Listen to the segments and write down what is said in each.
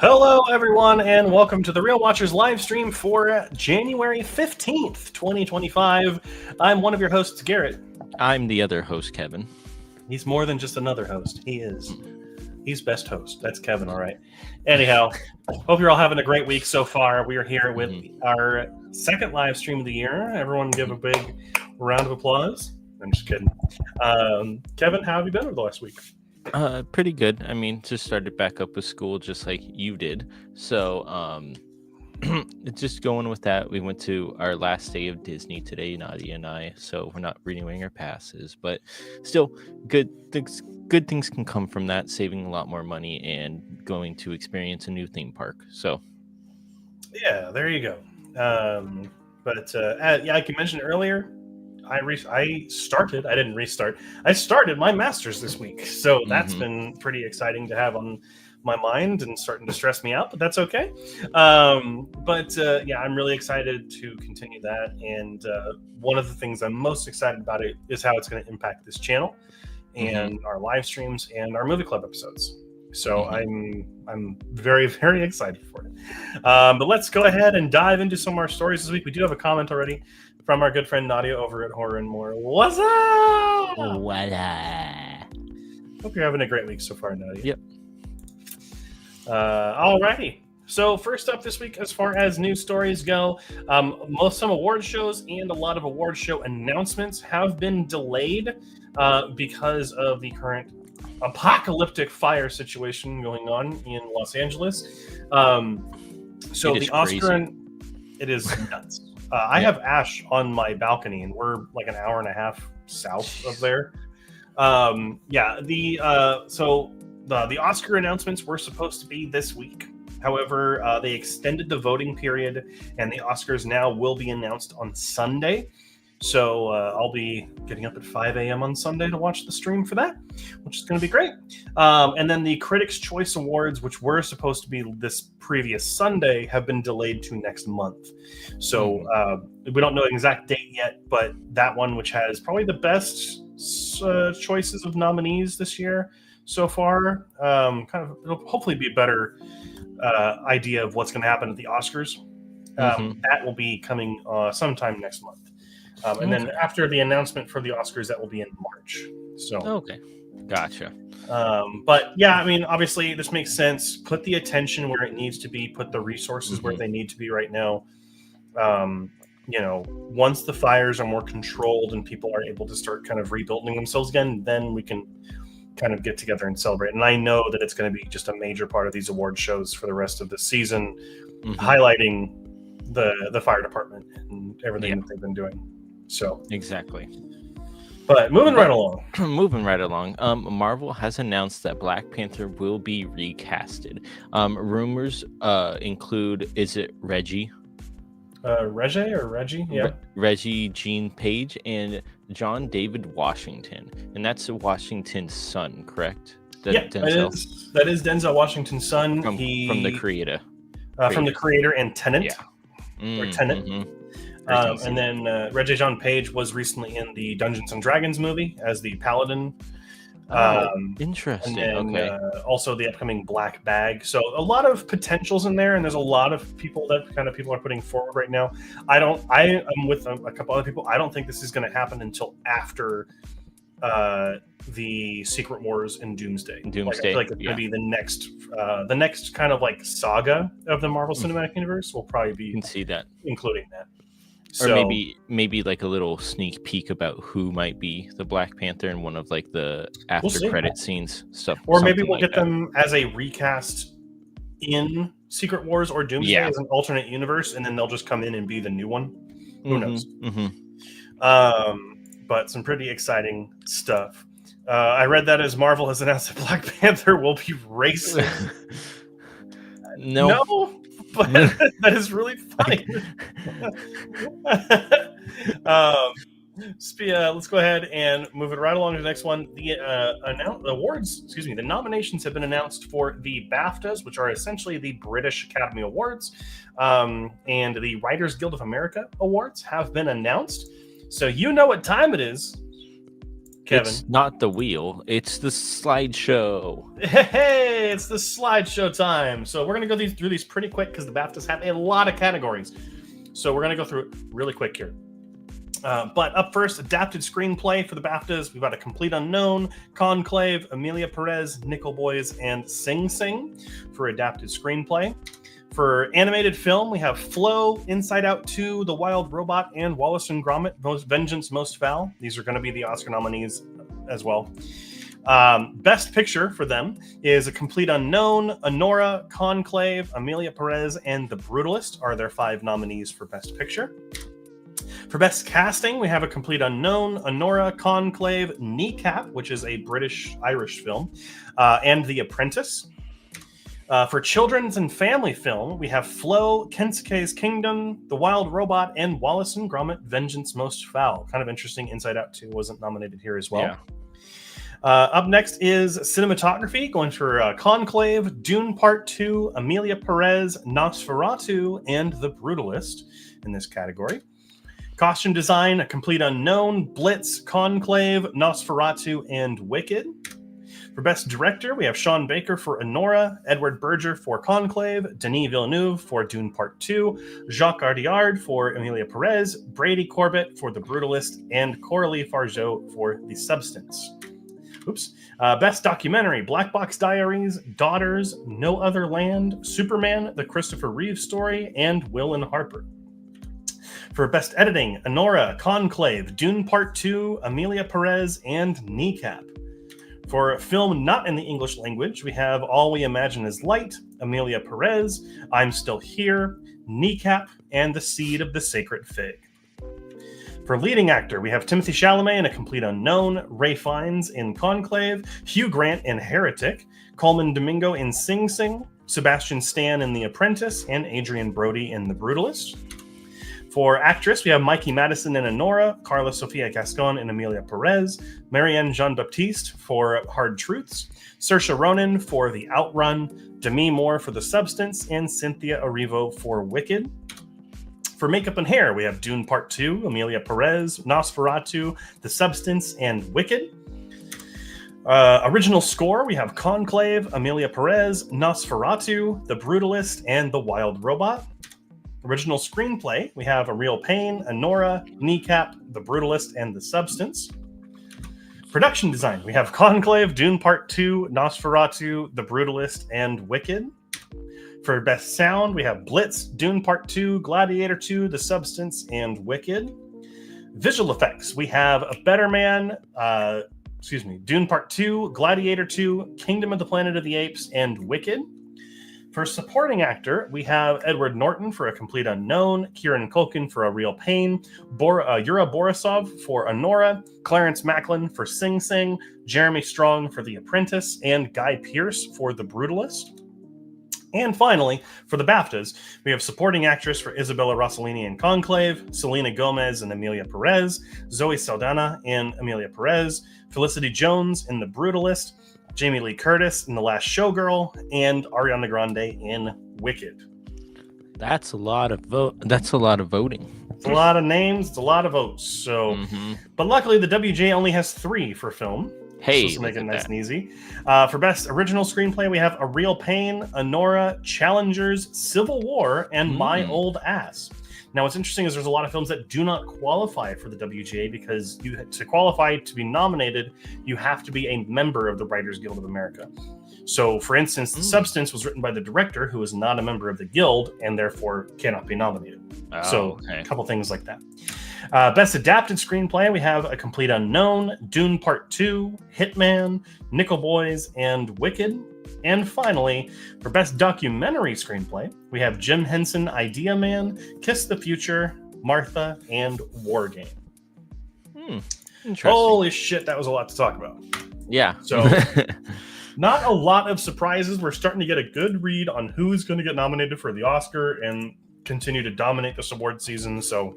Hello, everyone, and welcome to the Real Watchers live stream for January 15th, 2025. I'm one of your hosts, Garrett. I'm the other host, Kevin. He's more than just another host. He's best host. That's Kevin, all right. Anyhow, hope you're all having a great week so far. We are here with our second live stream of the year. Everyone give a big round of applause. I'm just kidding. Kevin, how have you been over the last week? Pretty good. I mean, just started back up with school just like you did. So, it's just going with that. We went to our last day of Disney today, Nadia and I, so we're not renewing our passes, but still good things can come from that, saving a lot more money and going to experience a new theme park. So yeah, there you go. Like you mentioned earlier, I started my master's this week, so that's been pretty exciting to have on my mind and starting to stress me out, but that's okay. I'm really excited to continue that, and one of the things I'm most excited about it is how it's going to impact this channel and our live streams and our movie club episodes. So I'm very, very excited for it. But let's go ahead and dive into some of our stories this week. We do have a comment already from our good friend Nadia over at Horror and More. What's up? what Hope you're having a great week so far, Nadia. Yep. Alrighty. So first up this week, as far as news stories go, some award shows and a lot of award show announcements have been delayed because of the current apocalyptic fire situation going on in Los Angeles. So the Oscar, it is nuts. I have ash on my balcony, and we're like an hour and a half south of there. The Oscar announcements were supposed to be this week. However, they extended the voting period, and the Oscars now will be announced on Sunday. So I'll be getting up at 5 a.m. on Sunday to watch the stream for that, which is going to be great. And then the Critics' Choice Awards, which were supposed to be this previous Sunday, have been delayed to next month. So we don't know the exact date yet, but that one, which has probably the best choices of nominees this year so far, it'll hopefully be a better idea of what's going to happen at the Oscars. That will be coming sometime next month. And then after the announcement for the Oscars, that will be in March. So okay, gotcha. But yeah, I mean, obviously this makes sense. Put the attention where it needs to be. Put the resources where they need to be right now. Once the fires are more controlled and people are able to start kind of rebuilding themselves again, then we can kind of get together and celebrate. And I know that it's going to be just a major part of these award shows for the rest of the season, highlighting the fire department and everything that they've been doing. So exactly. But moving right along. Marvel has announced that Black Panther will be recasted. Rumors include, is it Reggie? Reggie? Yeah. Reggie Jean Page and John David Washington. And that's Washington's son, correct? That is Denzel Washington's son. From the creator. From the creator and Tenet. Yeah. Or Tenet. And then Reggie Jean Page was recently in the Dungeons and Dragons movie as the Paladin. Interesting. And then also the upcoming Black Bag. So a lot of potentials in there, and there's a lot of people are putting forward right now. I am with a couple other people. I don't think this is going to happen until after the Secret Wars and Doomsday. I feel like it's going to be the next kind of like saga of the Marvel Cinematic Universe. Will probably be including that. Or maybe like a little sneak peek about who might be the Black Panther in one of like the after credit scenes stuff. Or maybe we'll get them as a recast in Secret Wars or Doomsday as an alternate universe, and then they'll just come in and be the new one. Who knows? But some pretty exciting stuff. I read that as Marvel has announced that Black Panther will be racist. No. But that is really funny. Let's go ahead and move it right along to the next one. The nominations have been announced for the BAFTAs, which are essentially the British Academy Awards, and the Writers Guild of America Awards have been announced. So you know what time it is. Kevin. It's not the wheel. It's the slideshow. Hey, it's the slideshow time. So we're going to go through these pretty quick because the BAFTAs have a lot of categories. So we're going to go through it really quick here. But up first, adapted screenplay for the BAFTAs. We've got A Complete Unknown, Conclave, Amelia Perez, Nickel Boys, and Sing Sing for adapted screenplay. For animated film, we have Flow, Inside Out 2, The Wild Robot, and Wallace and Gromit, Vengeance Most Foul. These are going to be the Oscar nominees as well. Best Picture for them is A Complete Unknown, Anora, Conclave, Amelia Perez, and The Brutalist are their 5 nominees for Best Picture. For Best Casting, we have A Complete Unknown, Anora, Conclave, Kneecap, which is a British-Irish film, and The Apprentice. For children's and family film, we have Flow, Kensuke's Kingdom, The Wild Robot, and Wallace and Gromit, Vengeance Most Foul. Kind of interesting. Inside Out 2 wasn't nominated here as well. Yeah. Up next is cinematography, going for Conclave, Dune Part 2, Amelia Perez, Nosferatu, and The Brutalist in this category. Costume design, A Complete Unknown, Blitz, Conclave, Nosferatu, and Wicked. For Best Director, we have Sean Baker for Anora, Edward Berger for Conclave, Denis Villeneuve for Dune Part 2, Jacques Audiard for Amelia Perez, Brady Corbett for The Brutalist, and Coralie Fargeau for The Substance. Best Documentary, Black Box Diaries, Daughters, No Other Land, Superman, The Christopher Reeve Story, and Will and Harper. For Best Editing, Anora, Conclave, Dune Part 2, Amelia Perez, and Kneecap. For film not in the English language, we have All We Imagine Is Light, Amelia Perez, I'm Still Here, Kneecap, and The Seed of the Sacred Fig. For leading actor, we have Timothée Chalamet in A Complete Unknown, Ray Fiennes in Conclave, Hugh Grant in Heretic, Coleman Domingo in Sing Sing, Sebastian Stan in The Apprentice, and Adrian Brody in The Brutalist. For actress, we have Mikey Madison in Anora, Carla Sofia Gascon in Amelia Perez, Marianne Jean-Baptiste for Hard Truths, Saoirse Ronan for The Outrun, Demi Moore for The Substance, and Cynthia Erivo for Wicked. For makeup and hair, we have Dune Part 2, Amelia Perez, Nosferatu, The Substance, and Wicked. Original score, we have Conclave, Amelia Perez, Nosferatu, The Brutalist, and The Wild Robot. Original screenplay, we have A Real Pain, Anora, Kneecap, The Brutalist, and The Substance. Production design, we have Conclave, Dune Part 2, Nosferatu, The Brutalist, and Wicked. For best sound, we have Blitz, Dune Part 2, Gladiator 2, The Substance, and Wicked. Visual effects, we have A Better Man, Dune Part 2, Gladiator 2, Kingdom of the Planet of the Apes, and Wicked. For supporting actor, we have Edward Norton for A Complete Unknown, Kieran Culkin for A Real Pain, Yura Borisov for Anora, Clarence Macklin for Sing Sing, Jeremy Strong for The Apprentice, and Guy Pearce for The Brutalist. And finally, for the BAFTAs, we have supporting actress for Isabella Rossellini in Conclave, Selena Gomez in Amelia Perez, Zoe Saldana in Amelia Perez, Felicity Jones in The Brutalist, Jamie Lee Curtis in The Last Showgirl, and Ariana Grande in Wicked. That's a lot of That's a lot of voting. It's a lot of names. It's a lot of votes. So, But luckily, the WGA only has 3 for film. Hey, so make it nice and easy. For best original screenplay, we have A Real Pain, Anora, Challengers, Civil War, and My Old Ass. Now, what's interesting is there's a lot of films that do not qualify for the WGA because to qualify to be nominated, you have to be a member of the Writers Guild of America. So, for instance, The Substance was written by the director who is not a member of the Guild and therefore cannot be nominated. A couple things like that. Best Adapted Screenplay, we have A Complete Unknown, Dune Part 2, Hitman, Nickel Boys, and Wicked. And finally, for Best Documentary Screenplay, we have Jim Henson, Idea Man, Kiss the Future, Martha, and War Game. Interesting. Holy shit, that was a lot to talk about. Yeah. So, not a lot of surprises. We're starting to get a good read on who's going to get nominated for the Oscar and continue to dominate this award season. So,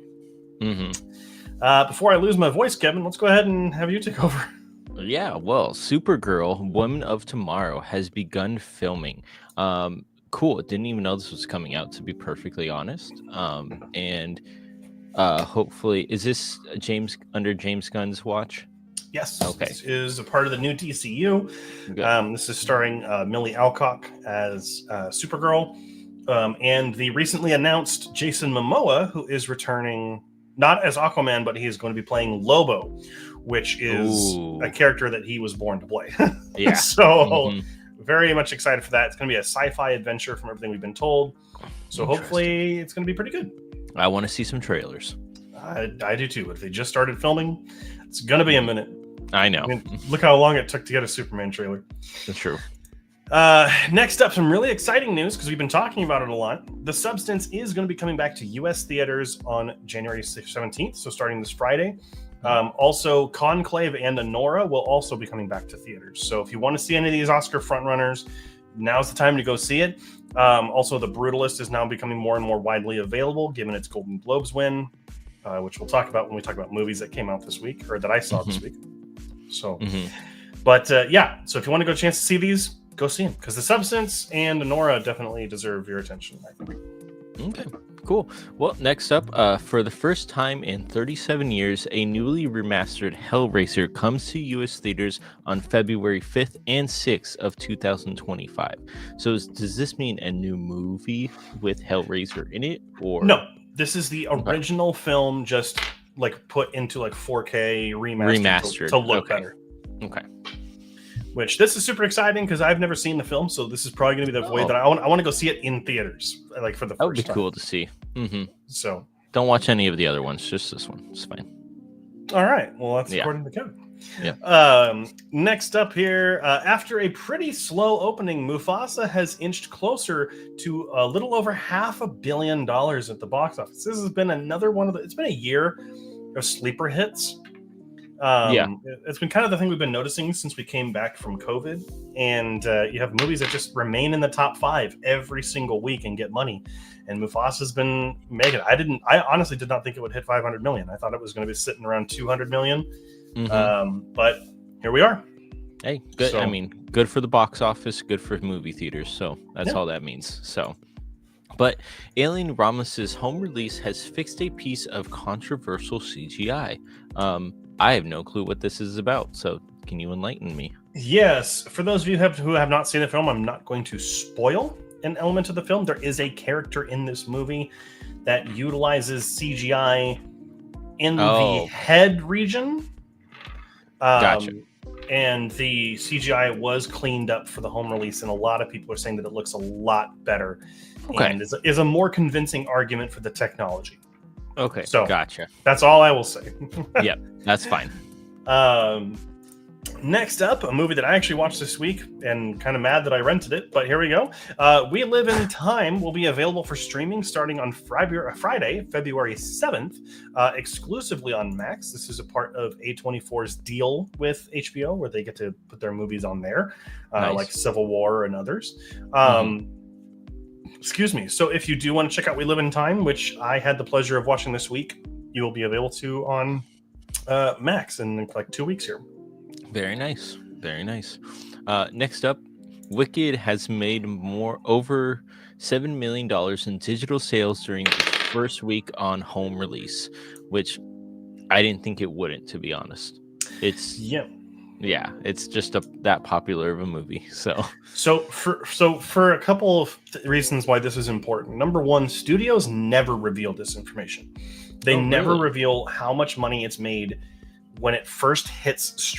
before I lose my voice, Kevin, let's go ahead and have you take over. Yeah, well, Supergirl, Woman of Tomorrow has begun filming. Cool. Didn't even know this was coming out, to be perfectly honest. And hopefully, is this under James Gunn's watch? Yes. Okay. This is a part of the new DCU. This is starring Millie Alcock as Supergirl, and the recently announced Jason Momoa, who is returning not as Aquaman, but he is going to be playing Lobo, which is a character that he was born to play. Yeah. So very much excited for that. It's going to be a sci-fi adventure from everything we've been told. So hopefully it's going to be pretty good. I want to see some trailers. I do too. If they just started filming, it's going to be a minute. I know. I mean, look how long it took to get a Superman trailer. That's true. Next up, some really exciting news because we've been talking about it a lot. The Substance is going to be coming back to U.S. theaters on January 17th, so starting this Friday. Also, Conclave and Anora will also be coming back to theaters. So if you want to see any of these Oscar frontrunners, now's the time to go see it. Also, The Brutalist is now becoming more and more widely available, given its Golden Globes win, which we'll talk about when we talk about movies that came out this week, or that I saw this week. So, but yeah, so if you want to go a chance to see these, go see them, because The Substance and Anora definitely deserve your attention, I think. Okay, cool. Well, next up, for the first time in 37 years, a newly remastered Hellraiser comes to U.S. theaters on February 5th and 6th of 2025. So does this mean a new movie with Hellraiser in it, or no? This is the original film, just like put into like 4K remastered. To look better. Okay. Which this is super exciting because I've never seen the film, so this is probably going to be the way that I want to go see it in theaters, like for the first time. That would be cool to see. So don't watch any of the other ones, just this one. It's fine. All right. Well, that's according to Kevin. Yeah. Next up here, after a pretty slow opening, Mufasa has inched closer to a little over $500 million at the box office. This has been another one of the. It's been a year of sleeper hits. It's been kind of the thing we've been noticing since we came back from COVID, and you have movies that just remain in the top 5 every single week and get money. And Mufasa's been making it. I honestly did not think it would hit 500 million. I thought it was going to be sitting around 200 million. But here we are. Hey, good. So, I mean, good for the box office, good for movie theaters. So that's all that means. So, but Alien Ramos's home release has fixed a piece of controversial CGI. I have no clue what this is about, so can you enlighten me? Yes. For those of you who have not seen the film, I'm not going to spoil an element of the film. There is a character in this movie that utilizes CGI in the head region. Gotcha. And the CGI was cleaned up for the home release, and a lot of people are saying that it looks a lot better. Okay. And is a more convincing argument for the technology. Okay, so gotcha. That's all I will say. Yep, that's fine. Next up, a movie that I actually watched this week, and kind of mad that I rented it, but here we go. We Live in Time will be available for streaming starting on Friday, February 7th, exclusively on Max. This is a part of A24's deal with HBO, where they get to put their movies on there, like Civil War and others. Excuse me. So if you do want to check out We Live in Time, which I had the pleasure of watching this week, you will be available to on Max in like 2 weeks here. Very nice. Very nice. Next up, Wicked has made over $7 million in digital sales during its first week on home release, which I didn't think it wouldn't, to be honest. It's it's just that popular of a movie. So for a couple of reasons why this is important. Number one, studios never reveal this information. They never reveal how much money it's made when it first hits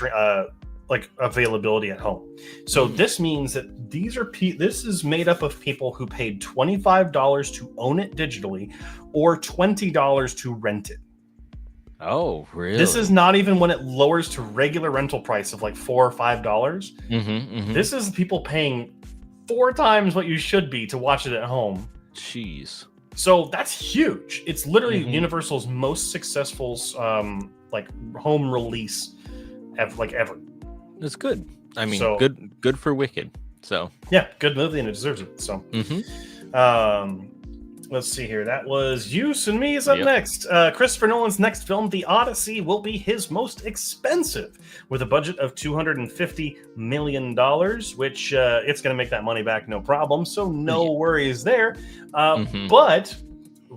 like availability at home. So this means that this is made up of people who paid $25 to own it digitally, or $20 to rent it. Oh, really? This is not even when it lowers to regular rental price of like $4 or $5. This is people paying 4 times what you should be to watch it at home. Jeez. So that's huge. It's literally Universal's most successful like home release ever. That's good. I mean, good for Wicked. So yeah, good movie and it deserves it. So let's see here. That was You and Me is up next. Christopher Nolan's next film, The Odyssey, will be his most expensive, with a budget of $250 million, which it's going to make that money back no problem. So no worries there. But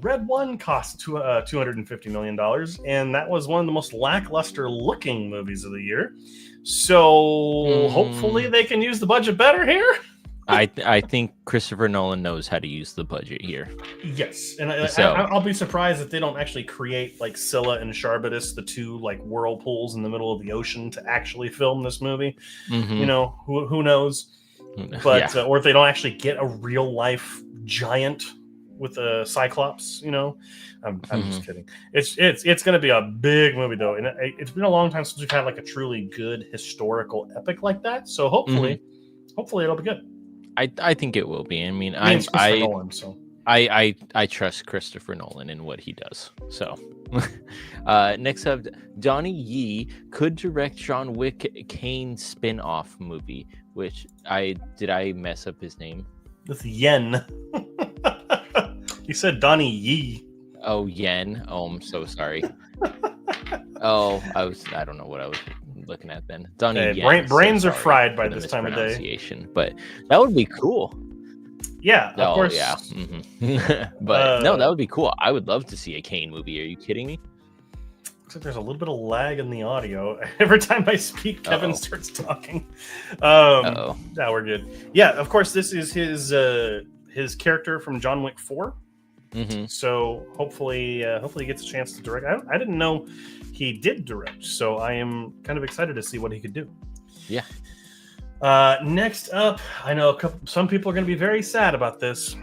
Red One cost $250 million, and that was one of the most lackluster looking movies of the year. So hopefully they can use the budget better here. I think Christopher Nolan knows how to use the budget here. Yes, and I'll be surprised if they don't actually create like Scylla and Charybdis, the two like whirlpools in the middle of the ocean, to actually film this movie. You know, who knows? But or if they don't actually get a real life giant with a Cyclops, you know, I'm just kidding. It's going to be a big movie though, and it's been a long time since we've had like a truly good historical epic like that. So hopefully it'll be good. I think it will be. I mean, Nolan, so. I trust Christopher Nolan in what he does. So next up, Donnie Yen could direct John Wick Kane spin-off movie, which did I mess up his name? It's Yen. You said Donnie Yen. Oh, Yen. Oh, I'm so sorry. I don't know what I was looking at then. Donnie Yen. Brains are fried by this time of day. But that would be cool. Yeah, of course. Yeah. But no, that would be cool. I would love to see a Kane movie. Are you kidding me? Looks like there's a little bit of lag in the audio. Every time I speak, Kevin starts talking. Now we're good. Yeah, of course, this is his character from John Wick 4. So hopefully he gets a chance to direct. I didn't know he did direct, so I am kind of excited to see what he could do. Yeah. Next up, I know some people are going to be very sad about this,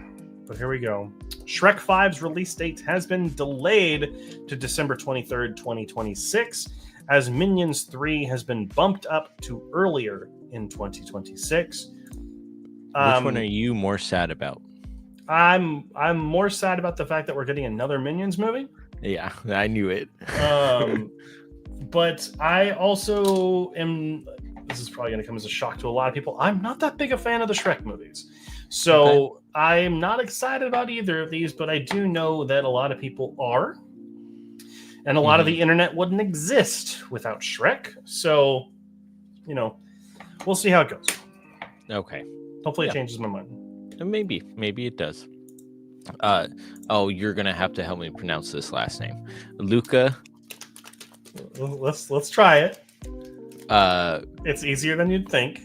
but here we go. Shrek 5's release date has been delayed to December 23rd, 2026, as Minions 3 has been bumped up to earlier in 2026. Which one are you more sad about? I'm more sad about the fact that we're getting another Minions movie. Yeah, I knew it. But I also am. This is probably going to come as a shock to a lot of people. I'm not that big a fan of the Shrek movies, so I'm not excited about either of these. But I do know that a lot of people are, and a lot of the internet wouldn't exist without Shrek. So, you know, we'll see how it goes. Okay. Hopefully, it changes my mind. Maybe it does. You're gonna have to help me pronounce this last name, Luca. Let's try it. It's easier than you'd think.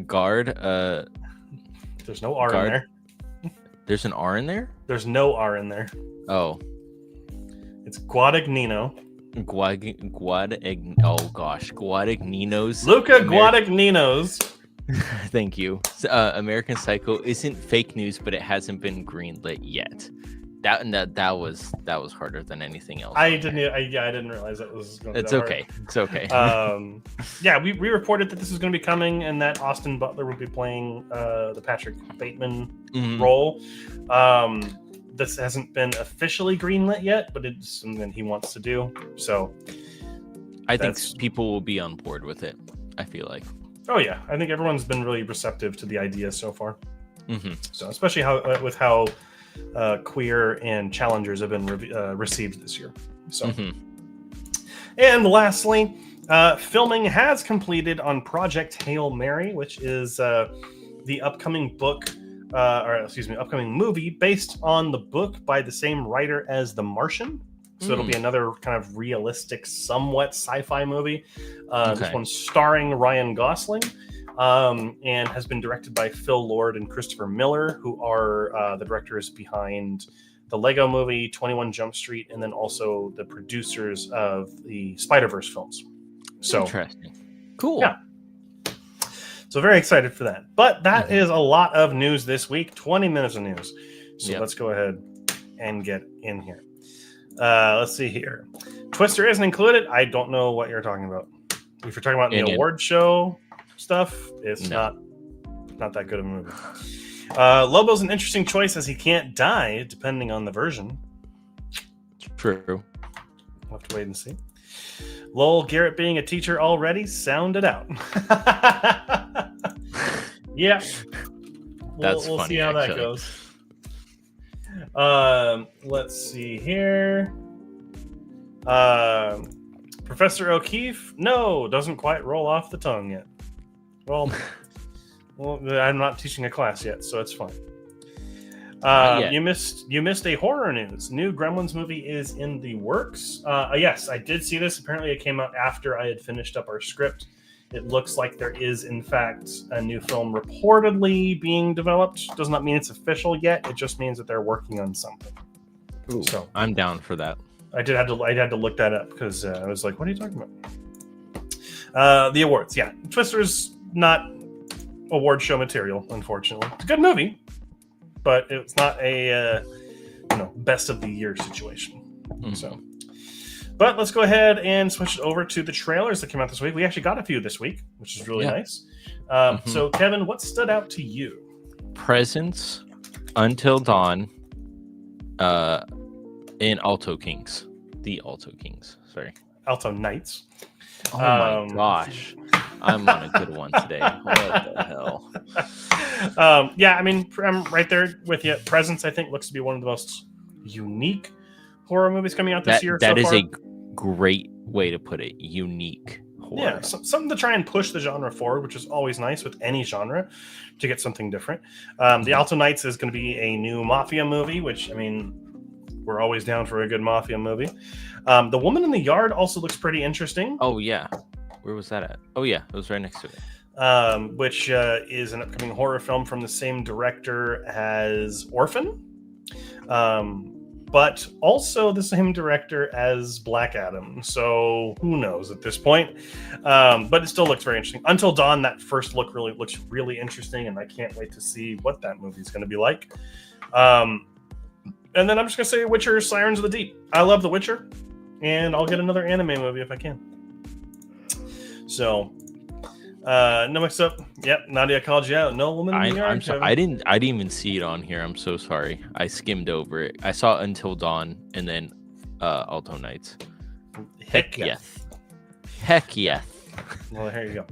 Guard. There's no R in there. There's an R in there? There's no R in there. Oh. It's Guadagnino. Guadagnino's. Luca Guadagnino's. Thank you. American Psycho isn't fake news, but it hasn't been greenlit yet. That was harder than anything else. I didn't realize that was going to be It's okay. Hard. It's okay. Yeah, we reported that this is going to be coming and that Austin Butler will be playing the Patrick Bateman role. This hasn't been officially greenlit yet, but it's something he wants to do. So I think people will be on board with it. I feel like. Oh yeah, I think everyone's been really receptive to the idea so far. So especially how queer and challengers have been received this year. So, and lastly, filming has completed on Project Hail Mary, which is the upcoming upcoming movie based on the book by the same writer as The Martian. So it'll be another kind of realistic, somewhat sci-fi movie. This one's starring Ryan Gosling and has been directed by Phil Lord and Christopher Miller, who are the directors behind the Lego Movie, 21 Jump Street, and then also the producers of the Spider-Verse films. So interesting. Cool. Yeah. So very excited for that. But that is a lot of news this week, 20 minutes of news. So let's go ahead and get in here. Let's see here. Twister isn't included. I don't know what you're talking about. If you're talking about the award show stuff, it's not that good of a movie. Lobo's an interesting choice as he can't die depending on the version. True. We'll have to wait and see. Lowell Garrett being a teacher already, sound it out. Yeah. We'll funny, see how actually. that goes. Let's see here. Professor O'Keefe, doesn't quite roll off the tongue yet. Well, I'm not teaching a class yet, so it's fine. Not yet. You missed a horror news. New Gremlins movie is in the works. Yes, I did see this. Apparently, it came out after I had finished up our script. It looks like there is, in fact, a new film reportedly being developed. Does not mean it's official yet. It just means that they're working on something. Ooh, so I'm down for that. I had to look that up because I was like, "What are you talking about?" The awards, yeah. Twister's not award show material, unfortunately. It's a good movie, but it's not a best of the year situation. Mm-hmm. So. But let's go ahead and switch over to the trailers that came out this week. We actually got a few this week, which is really nice. So, Kevin, what stood out to you? Presence, Until Dawn, and Alto Kings. The Alto Kings. Sorry. Alto Knights. Oh my gosh. I'm on a good one today. What the hell? Yeah, I mean, I'm right there with you. Presence, I think, looks to be one of the most unique horror movies coming out this year. That is a great way to put it. Unique horror. Yeah, something to try and push the genre forward, which is always nice with any genre to get something different. The Alto Knights is going to be a new mafia movie, which, I mean, we're always down for a good mafia movie. The Woman in the Yard also looks pretty interesting. Oh, yeah. Where was that at? Oh, yeah. It was right next to it. Which is an upcoming horror film from the same director as Orphan. But also the same director as Black Adam. So who knows at this point? But it still looks very interesting. Until Dawn, that first look looks really interesting, and I can't wait to see what that movie is going to be like. And then I'm just going to say Witcher, Sirens of the Deep. I love The Witcher, and I'll get another anime movie if I can. So, no mix up. Yep, Nadia called you out. No Woman in the Yard. I'm sorry. I didn't even see it on here. I'm so sorry. I skimmed over it. I saw Until Dawn and then Alto Knights. Heck yes. Heck yes. Well, there you go.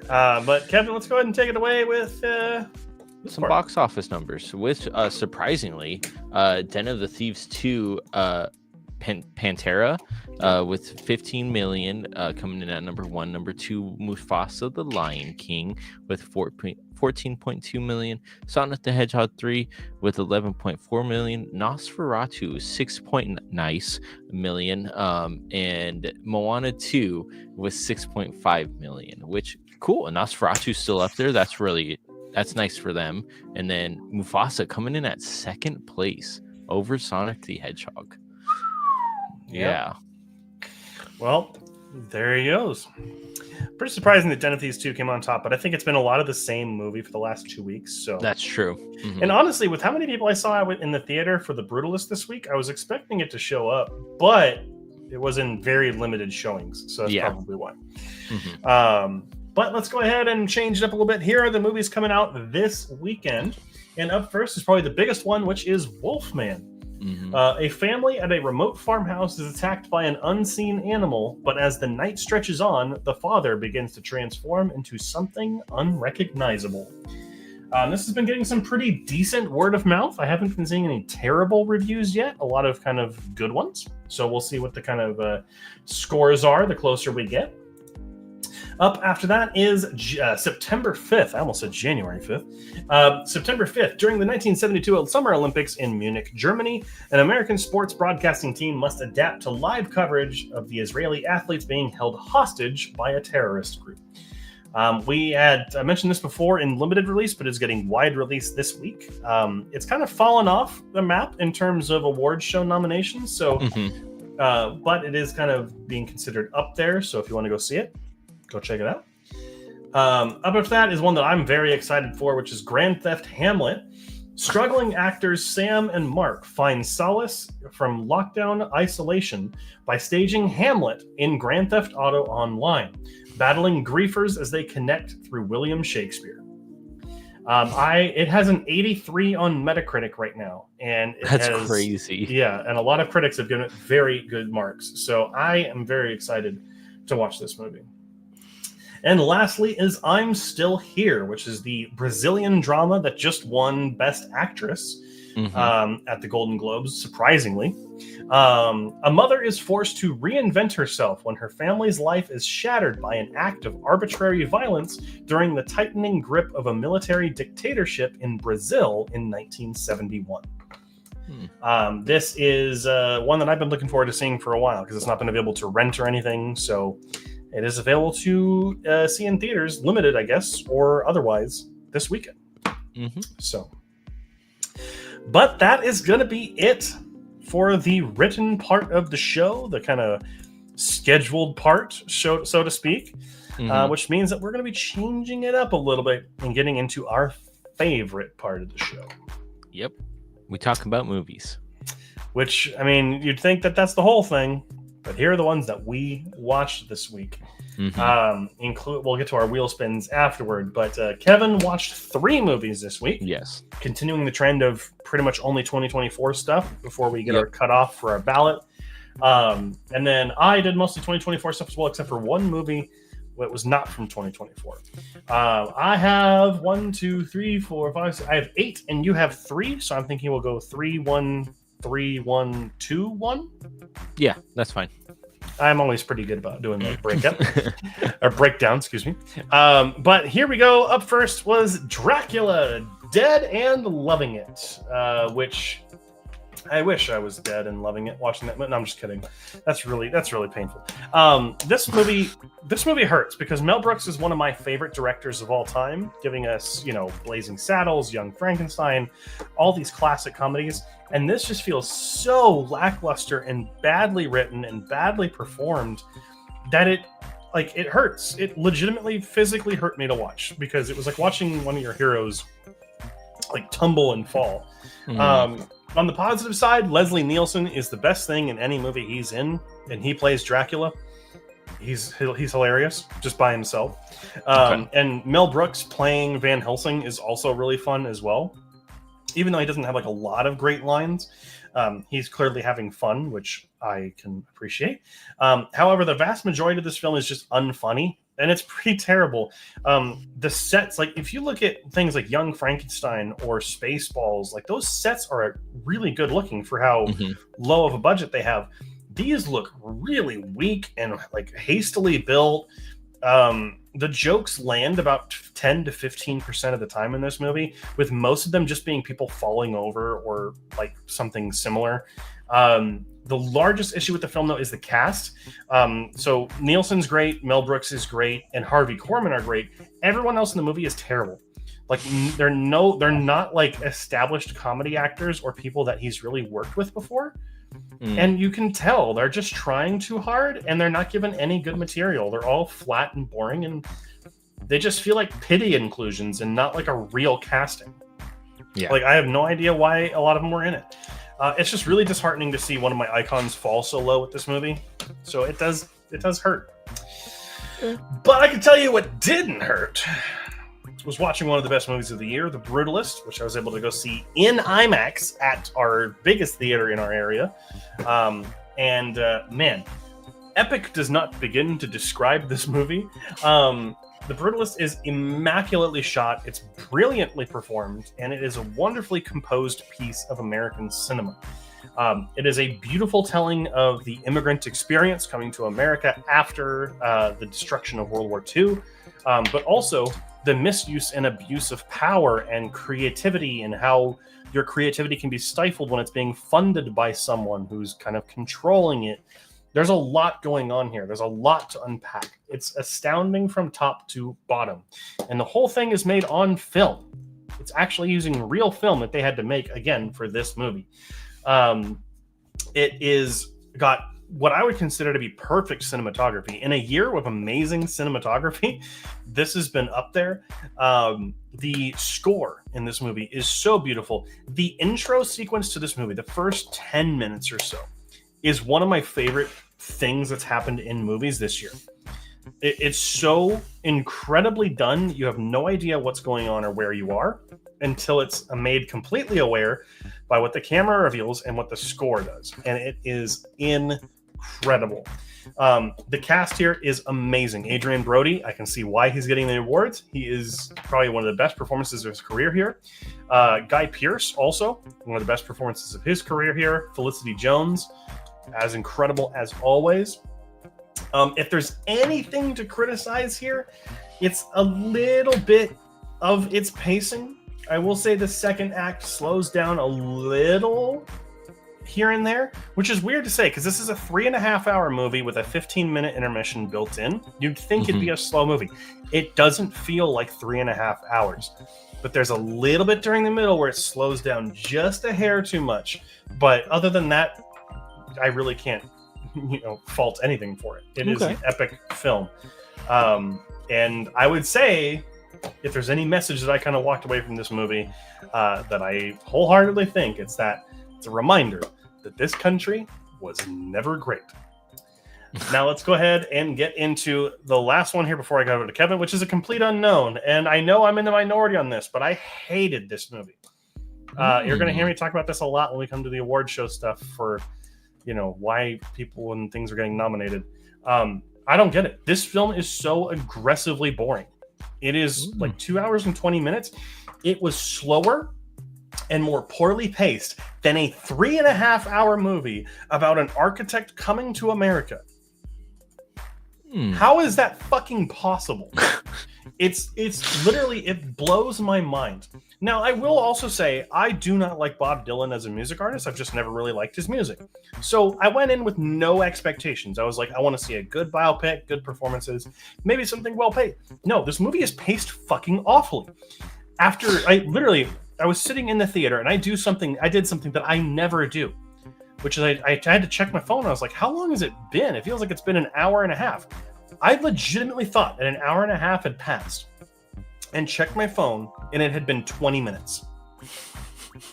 But Kevin, let's go ahead and take it away with some box office numbers. Which surprisingly, Den of the Thieves 2 Pantera with 15 million coming in at number 1. Number 2, Mufasa the Lion King with 14.2 million. Sonic the Hedgehog 3 with 11.4 million. Nosferatu 6 million. And Moana 2 with 6.5 million, which cool. And Nosferatu's still up there. That's nice for them. And then Mufasa coming in at second place over Sonic the Hedgehog. Yeah. Well, there he goes. Pretty surprising that Den of Thieves 2 came on top, but I think it's been a lot of the same movie for the last 2 weeks. So that's true. Mm-hmm. And honestly, with how many people I saw in the theater for The Brutalist this week, I was expecting it to show up, but it was in very limited showings. So that's probably why. Mm-hmm. But let's go ahead and change it up a little bit. Here are the movies coming out this weekend. And up first is probably the biggest one, which is Wolfman. Mm-hmm. A family at a remote farmhouse is attacked by an unseen animal, but as the night stretches on, the father begins to transform into something unrecognizable. This has been getting some pretty decent word of mouth. I haven't been seeing any terrible reviews yet. A lot of kind of good ones. So we'll see what the kind of scores are the closer we get. Up after that is September 5th. I almost said January 5th. September 5th, during the 1972 Summer Olympics in Munich, Germany, an American sports broadcasting team must adapt to live coverage of the Israeli athletes being held hostage by a terrorist group. I mentioned this before in limited release, but it's getting wide release this week. It's kind of fallen off the map in terms of awards show nominations. So, but it is kind of being considered up there. So if you want to go see it, go check it out. Up after that is one that I'm very excited for, which is Grand Theft Hamlet. Struggling actors Sam and Mark find solace from lockdown isolation by staging Hamlet in Grand Theft Auto Online, battling griefers as they connect through William Shakespeare. It has an 83 on Metacritic right now, and that's crazy. Yeah, and a lot of critics have given it very good marks. So I am very excited to watch this movie. And lastly is I'm Still Here, which is the Brazilian drama that just won Best Actress. at the Golden Globes, surprisingly. A mother is forced to reinvent herself when her family's life is shattered by an act of arbitrary violence during the tightening grip of a military dictatorship in Brazil in 1971. This is one that I've been looking forward to seeing for a while because it's not been available to rent or anything, so it is available to see in theaters, limited, I guess, or otherwise, this weekend. So, but that is going to be it for the written part of the show, the kind of scheduled part, so to speak, which means that we're going to be changing it up a little bit and getting into our favorite part of the show. Yep. We talk about movies. Which, I mean, you'd think that that's the whole thing, but here are the ones that we watched this week. We'll get to our wheel spins afterward, but Kevin watched 3 movies this week. Yes. Continuing the trend of pretty much only 2024 stuff before we get our cutoff for our ballot. And then I did mostly 2024 stuff as well, except for one movie that was not from 2024. I have 1, 2, 3, 4, 5, 6. I have 8, and you have 3, so I'm thinking we'll go 3, 1, 3, 1, 2, 1. Yeah, that's fine. I'm always pretty good about doing the breakdown, excuse me. But here we go. Up first was Dracula, Dead and Loving It, which I wish I was dead and loving it, watching that. No, I'm just kidding. That's really painful. This movie hurts because Mel Brooks is one of my favorite directors of all time, giving us, Blazing Saddles, Young Frankenstein, all these classic comedies. And this just feels so lackluster and badly written and badly performed that it hurts. It legitimately physically hurt me to watch because it was like watching one of your heroes tumble and fall. On the positive side, Leslie Nielsen is the best thing in any movie he's in, and he plays Dracula. He's hilarious just by himself. And Mel Brooks playing Van Helsing is also really fun as well. Even though he doesn't have a lot of great lines, he's clearly having fun, which I can appreciate. However, the vast majority of this film is just unfunny, and it's pretty terrible. The sets, if you look at things like Young Frankenstein or Spaceballs, those sets are really good looking for how low of a budget they have. These look really weak and hastily built. The jokes land about 10 to 15% of the time in this movie, with most of them just being people falling over or something similar. The largest issue with the film, though, is the cast. So Nielsen's great, Mel Brooks is great, and Harvey Korman are great. Everyone else in the movie is terrible. They're not established comedy actors or people that he's really worked with before. And you can tell they're just trying too hard, and they're not given any good material. They're all flat and boring, and they just feel like pity inclusions and not a real casting. Yeah, I have no idea why a lot of them were in it. It's just really disheartening to see one of my icons fall so low with this movie. So it does hurt. But I can tell you what didn't hurt was watching one of the best movies of the year, The Brutalist, which I was able to go see in IMAX at our biggest theater in our area. Man, epic does not begin to describe this movie. The Brutalist is immaculately shot, it's brilliantly performed, and it is a wonderfully composed piece of American cinema. It is a beautiful telling of the immigrant experience coming to America after the destruction of World War II, but also the misuse and abuse of power and creativity, and how your creativity can be stifled when it's being funded by someone who's kind of controlling it. There's a lot going on here. There's a lot to unpack. It's astounding from top to bottom. And the whole thing is made on film. It's actually using real film that they had to make, again, for this movie. It is got what I would consider to be perfect cinematography. In a year with amazing cinematography, this has been up there. The score in this movie is so beautiful. The intro sequence to this movie, the first 10 minutes or so, is one of my favorite things that's happened in movies this year. It's so incredibly done. You have no idea what's going on or where you are until it's made completely aware by what the camera reveals and what the score does. And it is incredible. The cast here is amazing. Adrian Brody, I can see why he's getting the awards. He is probably one of the best performances of his career here. Guy Pearce, also one of the best performances of his career here. Felicity Jones, as incredible as always. If there's anything to criticize here, it's a little bit of its pacing. I will say the second act slows down a little here and there, which is weird to say because this is a 3.5-hour movie with a 15-minute intermission built in. You'd think it'd be a slow movie. It doesn't feel like 3.5 hours, but there's a little bit during the middle where it slows down just a hair too much. But other than that, I really can't fault anything for it. It is an epic film. And I would say, if there's any message that I kind of walked away from this movie that I wholeheartedly think, it's that it's a reminder that this country was never great. Now let's go ahead and get into the last one here before I go over to Kevin, which is a complete unknown. And I know I'm in the minority on this, but I hated this movie. You're going to hear me talk about this a lot when we come to the award show stuff for, why people and things are getting nominated. I don't get it. This film is so aggressively boring. It is like 2 hours and 20 minutes. It was slower and more poorly paced than a 3.5-hour movie about an architect coming to America. How is that fucking possible? It's literally, it blows my mind. Now, I will also say, I do not like Bob Dylan as a music artist. I've just never really liked his music. So I went in with no expectations. I was like, I want to see a good biopic, good performances, maybe something well paid. No, this movie is paced fucking awfully. After I was sitting in the theater and I did something that I never do, which is I had to check my phone. I was like, how long has it been? It feels like it's been an hour and a half. I legitimately thought that an hour and a half had passed and checked my phone and it had been 20 minutes.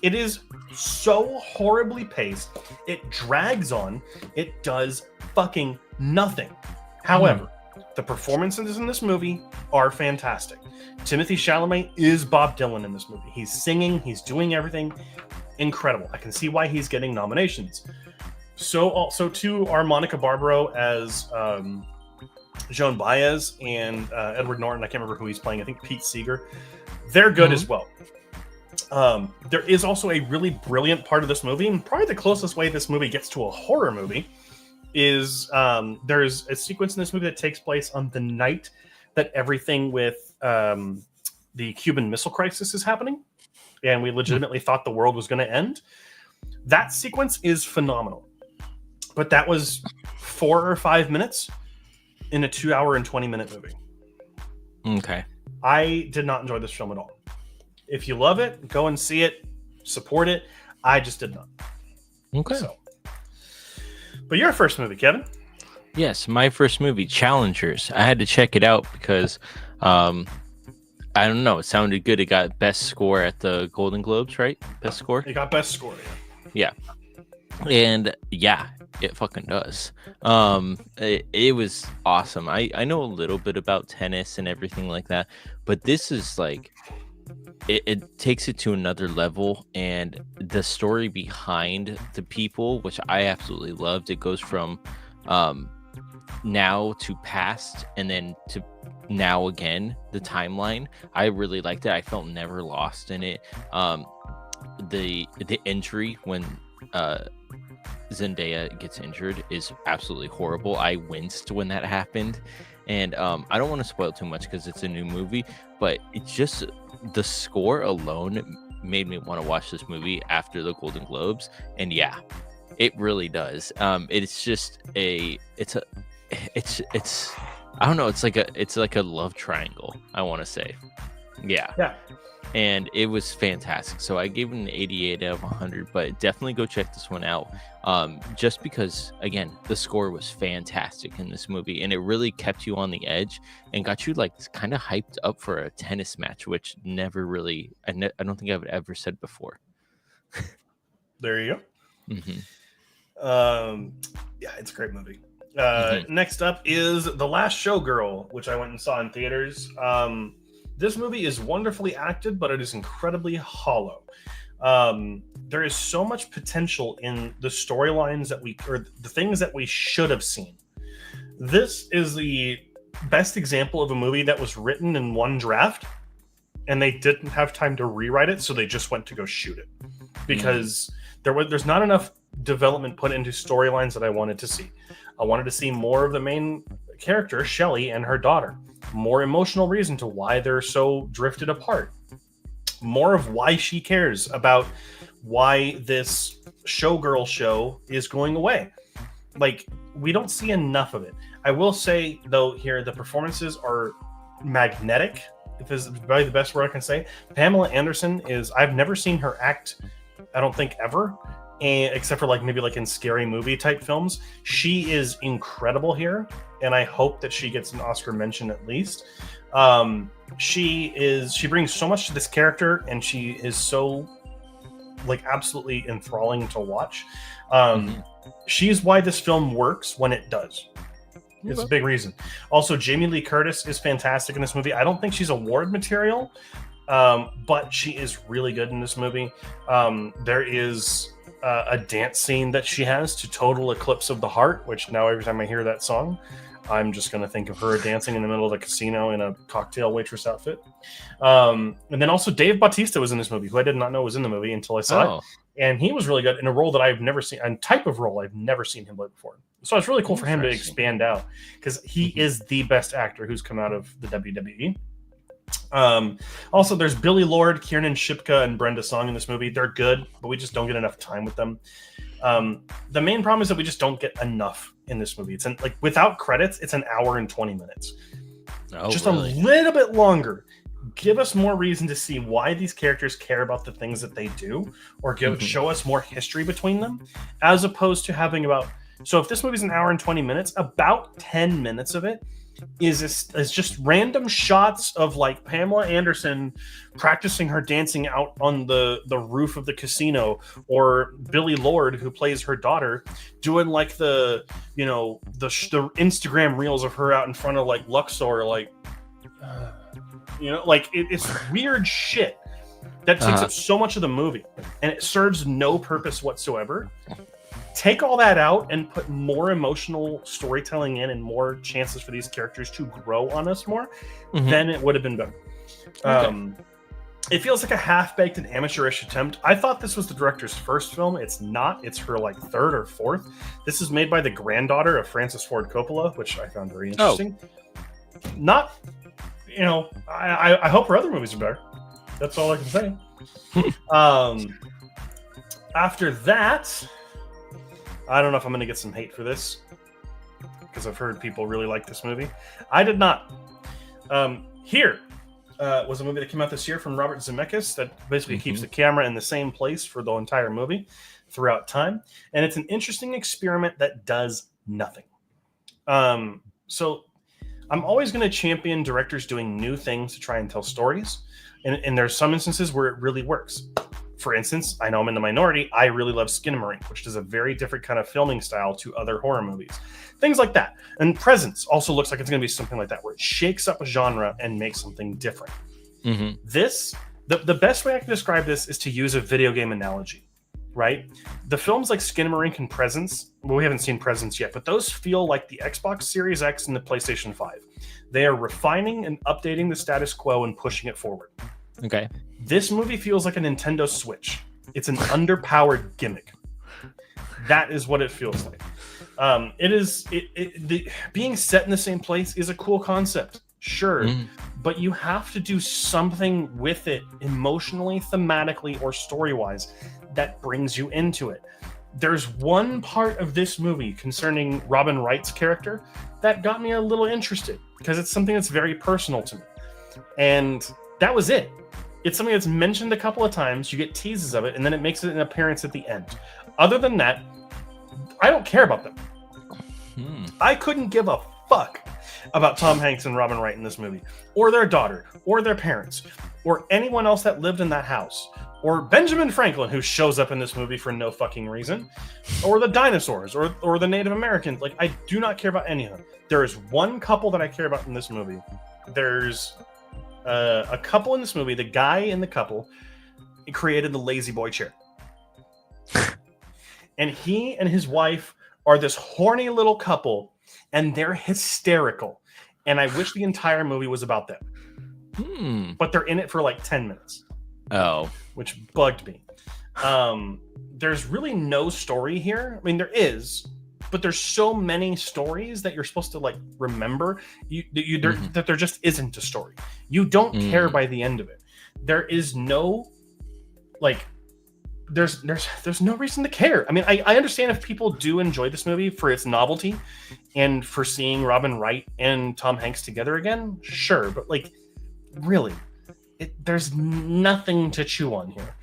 It is so horribly paced. It drags on. It does fucking nothing. However, the performances in this movie are fantastic. Timothy Chalamet is Bob Dylan in this movie. He's singing. He's doing everything. Incredible. I can see why he's getting nominations. So also too are Monica Barbaro as Joan Baez and Edward Norton. I can't remember who he's playing. I think Pete Seeger. They're good as well. There is also a really brilliant part of this movie, and probably the closest way this movie gets to a horror movie is there's a sequence in this movie that takes place on the night that everything with the Cuban Missile Crisis is happening, and we legitimately thought the world was going to end. That sequence is phenomenal, but that was 4 or 5 minutes in a 2 hour and 20-minute movie. Okay. I did not enjoy this film at all. If you love it, go and see it, support it. I just did not. Okay. So. But your first movie, Kevin? Yes, my first movie, Challengers. I had to check it out because, I don't know, it sounded good. It got best score at the Golden Globes, right? Best score? It got best score, yeah. And yeah, it fucking does. It was awesome. I know a little bit about tennis and everything like that, but this is like, it takes it to another level, and the story behind the people, which I absolutely loved. It goes from now to past and then to now again, the timeline. I really liked it. I felt never lost in it. The injury when Zendaya gets injured is absolutely horrible. I winced when that happened, and I don't want to spoil too much because it's a new movie, but it's just the score alone made me want to watch this movie after the Golden Globes. And yeah, it really does. It's I don't know, it's like a love triangle, I want to say. Yeah. And it was fantastic. So I gave it an 88 out of 100, but definitely go check this one out. Just because, again, the score was fantastic in this movie, and it really kept you on the edge and got you like kind of hyped up for a tennis match, which never really, I don't think I've ever said before. There you go. Yeah, it's a great movie. Next up is The Last Showgirl, which I went and saw in theaters. This movie is wonderfully acted, but it is incredibly hollow. There is so much potential in the storylines or the things that we should have seen. This is the best example of a movie that was written in one draft and they didn't have time to rewrite it, so they just went to go shoot it because there's not enough development put into storylines that I wanted to see. I wanted to see more of the main character, Shelley, and her daughter. More emotional reason to why they're so drifted apart. More of why she cares about why this showgirl show is going away. Like, we don't see enough of it. I will say, though, here, the performances are magnetic. If this is probably the best word I can say. Pamela Anderson I've never seen her act, I don't think ever, except for maybe in scary movie type films. She is incredible here, and I hope that she gets an Oscar mention at least. She brings so much to this character, and she is so absolutely enthralling to watch. She's why this film works when it does. It's a big reason. Also, Jamie Lee Curtis is fantastic in this movie. I don't think she's award material, but she is really good in this movie. There is a dance scene that she has to Total Eclipse of the Heart, which now every time I hear that song, I'm just going to think of her dancing in the middle of the casino in a cocktail waitress outfit. And then also Dave Bautista was in this movie, who I did not know was in the movie until I saw it. And he was really good in a role that I've never seen, a type of role I've never seen him play before. So it's really cool for him to expand out because he is the best actor who's come out of the WWE. Also, there's Billy Lord, Kiernan Shipka, and Brenda Song in this movie. They're good, but we just don't get enough time with them. The main problem is that we just don't get enough in this movie. It's without credits, it's an hour and 20 minutes. A little bit longer. Give us more reason to see why these characters care about the things that they do, or show us more history between them, as opposed to having so if this movie's an hour and 20 minutes, about 10 minutes of it is just random shots of Pamela Anderson practicing her dancing out on the roof of the casino, or Billy Lord, who plays her daughter, doing the Instagram reels of her out in front of Luxor, it's weird shit that takes up so much of the movie, and it serves no purpose whatsoever. Take all that out and put more emotional storytelling in and more chances for these characters to grow on us more, then it would have been better. It feels like a half-baked and amateurish attempt. I thought this was the director's first film. It's not. It's her third or fourth. This is made by the granddaughter of Francis Ford Coppola, which I found very interesting. Not, I hope her other movies are better. That's all I can say. After that, I don't know if I'm going to get some hate for this, because I've heard people really like this movie. I did not. Here was a movie that came out this year from Robert Zemeckis that basically keeps the camera in the same place for the entire movie throughout time. And it's an interesting experiment that does nothing. So I'm always going to champion directors doing new things to try and tell stories. And there's some instances where it really works. For instance, I know I'm in the minority. I really love Skinamarink, which is a very different kind of filming style to other horror movies. Things like that. And Presence also looks like it's going to be something like that, where it shakes up a genre and makes something different. This, the best way I can describe this is to use a video game analogy, right? The films like Skinamarink and Presence, well, we haven't seen Presence yet, but those feel like the Xbox Series X and the PlayStation 5. They are refining and updating the status quo and pushing it forward. Okay. This movie feels like a Nintendo Switch. It's an underpowered gimmick. That is what it feels like. Being set in the same place is a cool concept, sure, but you have to do something with it emotionally, thematically, or story-wise that brings you into it. There's one part of this movie concerning Robin Wright's character that got me a little interested, because it's something that's very personal to me. And that was it. It's something that's mentioned a couple of times. You get teases of it, and then it makes an appearance at the end. Other than that, I don't care about them. I couldn't give a fuck about Tom Hanks and Robin Wright in this movie, or their daughter, or their parents, or anyone else that lived in that house, or Benjamin Franklin, who shows up in this movie for no fucking reason, or the dinosaurs, or the Native Americans. I do not care about any of them. There is one couple that I care about in this movie. There's a couple in this movie. The guy in the couple created the Lazy Boy chair. And he and his wife are this horny little couple and they're hysterical. And I wish the entire movie was about them. But they're in it for like 10 minutes. Oh. Which bugged me. There's really no story here. I mean, there is, but there's so many stories that you're supposed to like remember that there just isn't a story. You don't care by the end of it. There is no like there's no reason to care. I mean, I understand if people do enjoy this movie for its novelty and for seeing Robin Wright and Tom Hanks together again, sure, but like really, there's nothing to chew on here.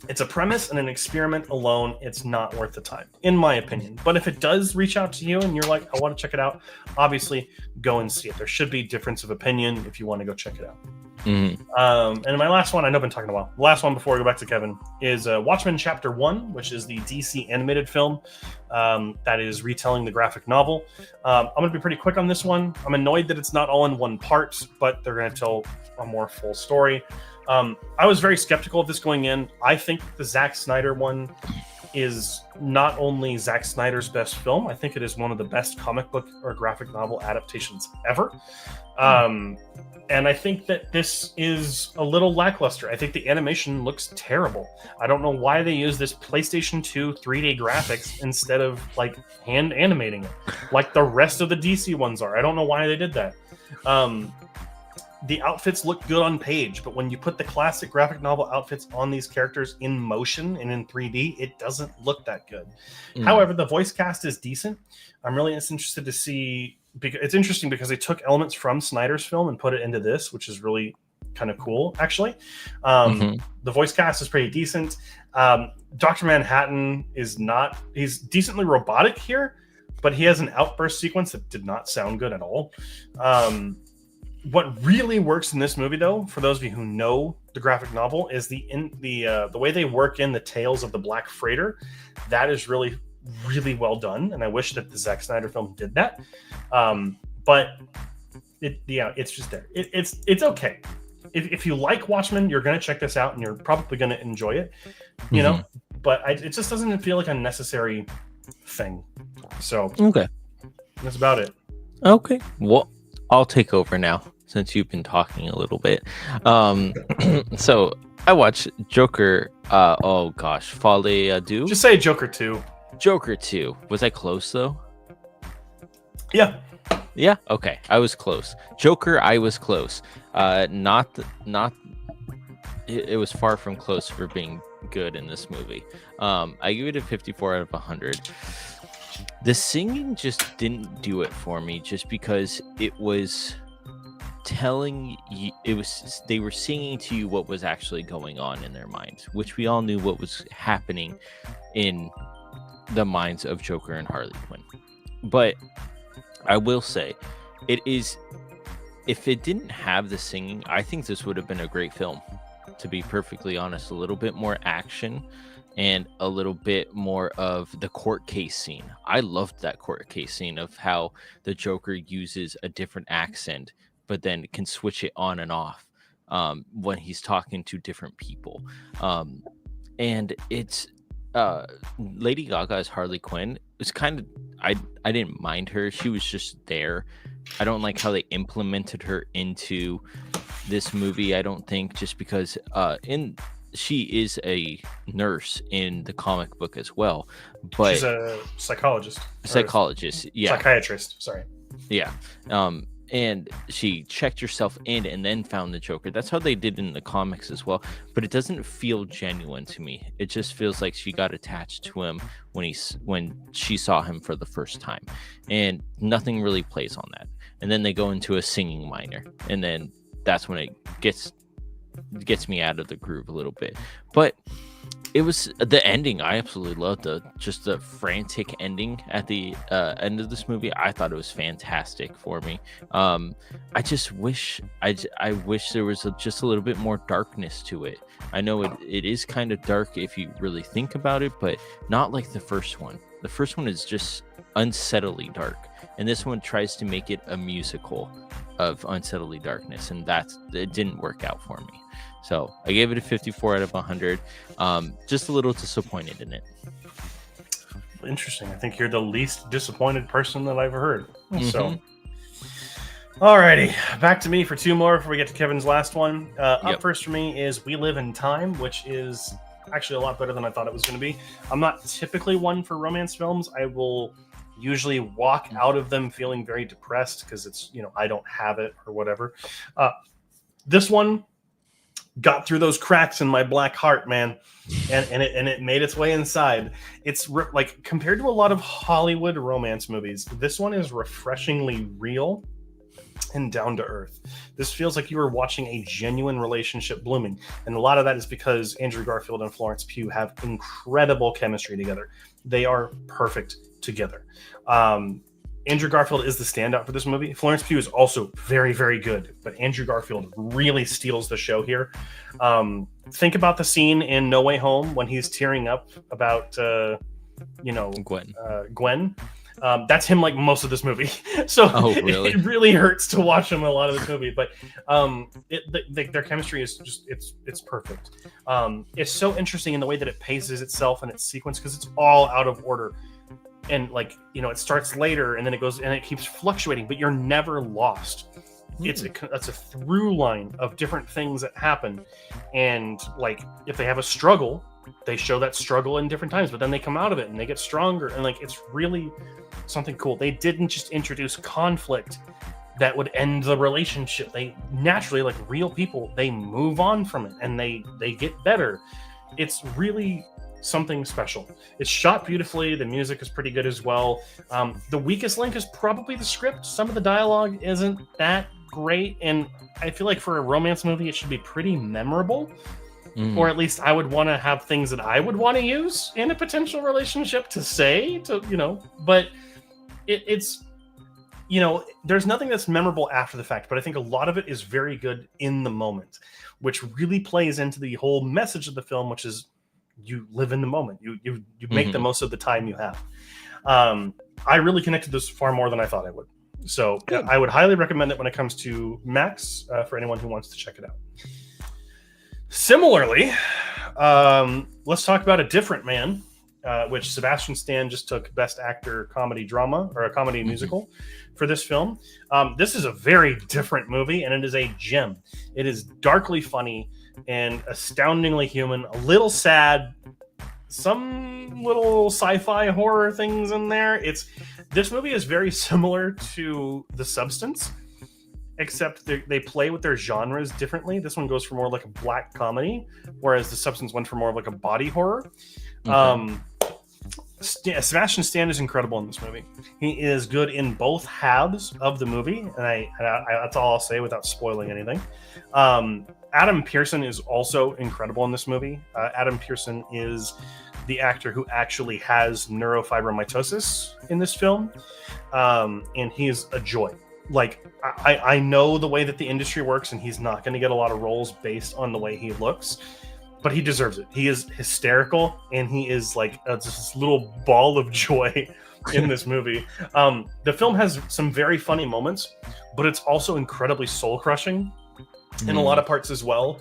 It's a premise and an experiment alone. It's not worth the time, in my opinion. But if it does reach out to you and you're like, I want to check it out, obviously go and see it. There should be difference of opinion if you want to go check it out. And my last one, I know I've been talking a while. The last one before we go back to Kevin is Watchmen Chapter 1, which is the DC animated film that is retelling the graphic novel. I'm going to be pretty quick on this one. I'm annoyed that it's not all in one part, but they're going to tell a more full story. I was very skeptical of this going in. I think the Zack Snyder one is not only Zack Snyder's best film, I think it is one of the best comic book or graphic novel adaptations ever. And I think that this is a little lackluster. I think the animation looks terrible. I don't know why they use this PlayStation 2 3D graphics instead of like hand animating it like the rest of the DC ones are. I don't know why they did that. The outfits look good on page, but when you put the classic graphic novel outfits on these characters in motion and in 3D, it doesn't look that good. However, the voice cast is decent. I'm really interested to see, because it's interesting because they took elements from Snyder's film and put it into this, which is really kind of cool, actually. The voice cast is pretty decent. Dr. Manhattan he's decently robotic here, but he has an outburst sequence that did not sound good at all. What really works in this movie, though, for those of you who know the graphic novel, is the way they work in the tales of the Black Freighter. That is really, really well done, and I wish that the Zack Snyder film did that. But it's just there. It's okay. If you like Watchmen, you're going to check this out, and you're probably going to enjoy it. You know, but it just doesn't feel like a necessary thing. So that's about it. Okay, well, I'll take over now since you've been talking a little bit. So I watched Joker. Oh gosh, Folie à Deux. Just say Joker 2. Joker 2. Was I close though? Yeah. Yeah. Okay, I was close. Joker, I was close. Not. It was far from close for being good in this movie. I give it a 54 out of 100. The singing just didn't do it for me, just because it was telling you, they were singing to you what was actually going on in their minds, which we all knew what was happening in the minds of Joker and Harley Quinn. But I will say, if it didn't have the singing, I think this would have been a great film, to be perfectly honest. A little bit more action and a little bit more of the court case scene. I loved that court case scene of how the Joker uses a different accent, but then can switch it on and off when he's talking to different people. And it's Lady Gaga as Harley Quinn. It's kind of, I didn't mind her. She was just there. I don't like how they implemented her into this movie. I don't think, just because she is a nurse in the comic book as well, but she's a psychologist. Yeah. Psychiatrist, sorry. Yeah. And she checked herself in and then found the Joker. That's how they did in the comics as well. But it doesn't feel genuine to me. It just feels like she got attached to him when she saw him for the first time. And nothing really plays on that. And then they go into a singing minor. And then that's when it gets me out of the groove a little bit. But it was the ending. I absolutely loved the frantic ending at the end of this movie. I thought it was fantastic for me. I just wish I wish there was just a little bit more darkness to it. I know it is kind of dark if you really think about it, but not like the first one. The first one is just unsettlingly dark, and this one tries to make it a musical of unsettling darkness, and it didn't work out for me. So I gave it a 54 out of 100. Just a little disappointed in it. Interesting. I think you're the least disappointed person that I've heard. So, Mhm. alrighty, back to me for two more before we get to Kevin's last one. Up Yep. first for me is We Live in Time, which is actually a lot better than I thought it was going to be. I'm not typically one for romance films. I will usually walk out of them feeling very depressed because it's, I don't have it or whatever. This one got through those cracks in my black heart, man, and it made its way inside. It's like, compared to a lot of Hollywood romance movies, this one is refreshingly real and down to earth. This feels like you are watching a genuine relationship blooming, and a lot of that is because Andrew Garfield and Florence Pugh have incredible chemistry together. They are perfect together. Andrew Garfield is the standout for this movie. Florence Pugh is also very, very good, but Andrew Garfield really steals the show here. Think about the scene in No Way Home when he's tearing up about, Gwen. That's him like most of this movie. So really? It really hurts to watch him in a lot of this movie, but their chemistry is just, it's perfect. It's so interesting in the way that it paces itself and its sequence, because it's all out of order. And it starts later and then it goes and it keeps fluctuating, but you're never lost. It's a through line of different things that happen. And if they have a struggle, they show that struggle in different times, but then they come out of it and they get stronger. And it's really something cool. They didn't just introduce conflict that would end the relationship. They naturally, like real people, they move on from it and they get better. It's really something special. It's shot beautifully. The music is pretty good as well. The weakest link is probably the script. Some of the dialogue isn't that great, and I feel like for a romance movie, it should be pretty memorable. Or at least I would want to have things that I would want to use in a potential relationship to say, but it's there's nothing that's memorable after the fact, but I think a lot of it is very good in the moment, which really plays into the whole message of the film, which is you live in the moment. You make the most of the time you have. I really connected this far more than I thought I would. So yeah, I would highly recommend it when it comes to Max for anyone who wants to check it out. Similarly, let's talk about A Different Man, which Sebastian Stan just took Best Actor Comedy Drama or a Comedy Musical for this film. This is a very different movie, and it is a gem. It is darkly funny and astoundingly human, a little sad, some little sci-fi horror things in there. This movie is very similar to The Substance, except they play with their genres differently. This one goes for more like a black comedy, whereas The Substance went for more of like a body horror. Sebastian Stan is incredible in this movie. He is good in both halves of the movie, and I that's all I'll say without spoiling anything. Adam Pearson is also incredible in this movie. Adam Pearson is the actor who actually has neurofibromatosis in this film, and he is a joy. I know the way that the industry works, and he's not going to get a lot of roles based on the way he looks, but he deserves it. He is hysterical, and he is just this little ball of joy in this movie. The film has some very funny moments, but it's also incredibly soul-crushing in a lot of parts as well.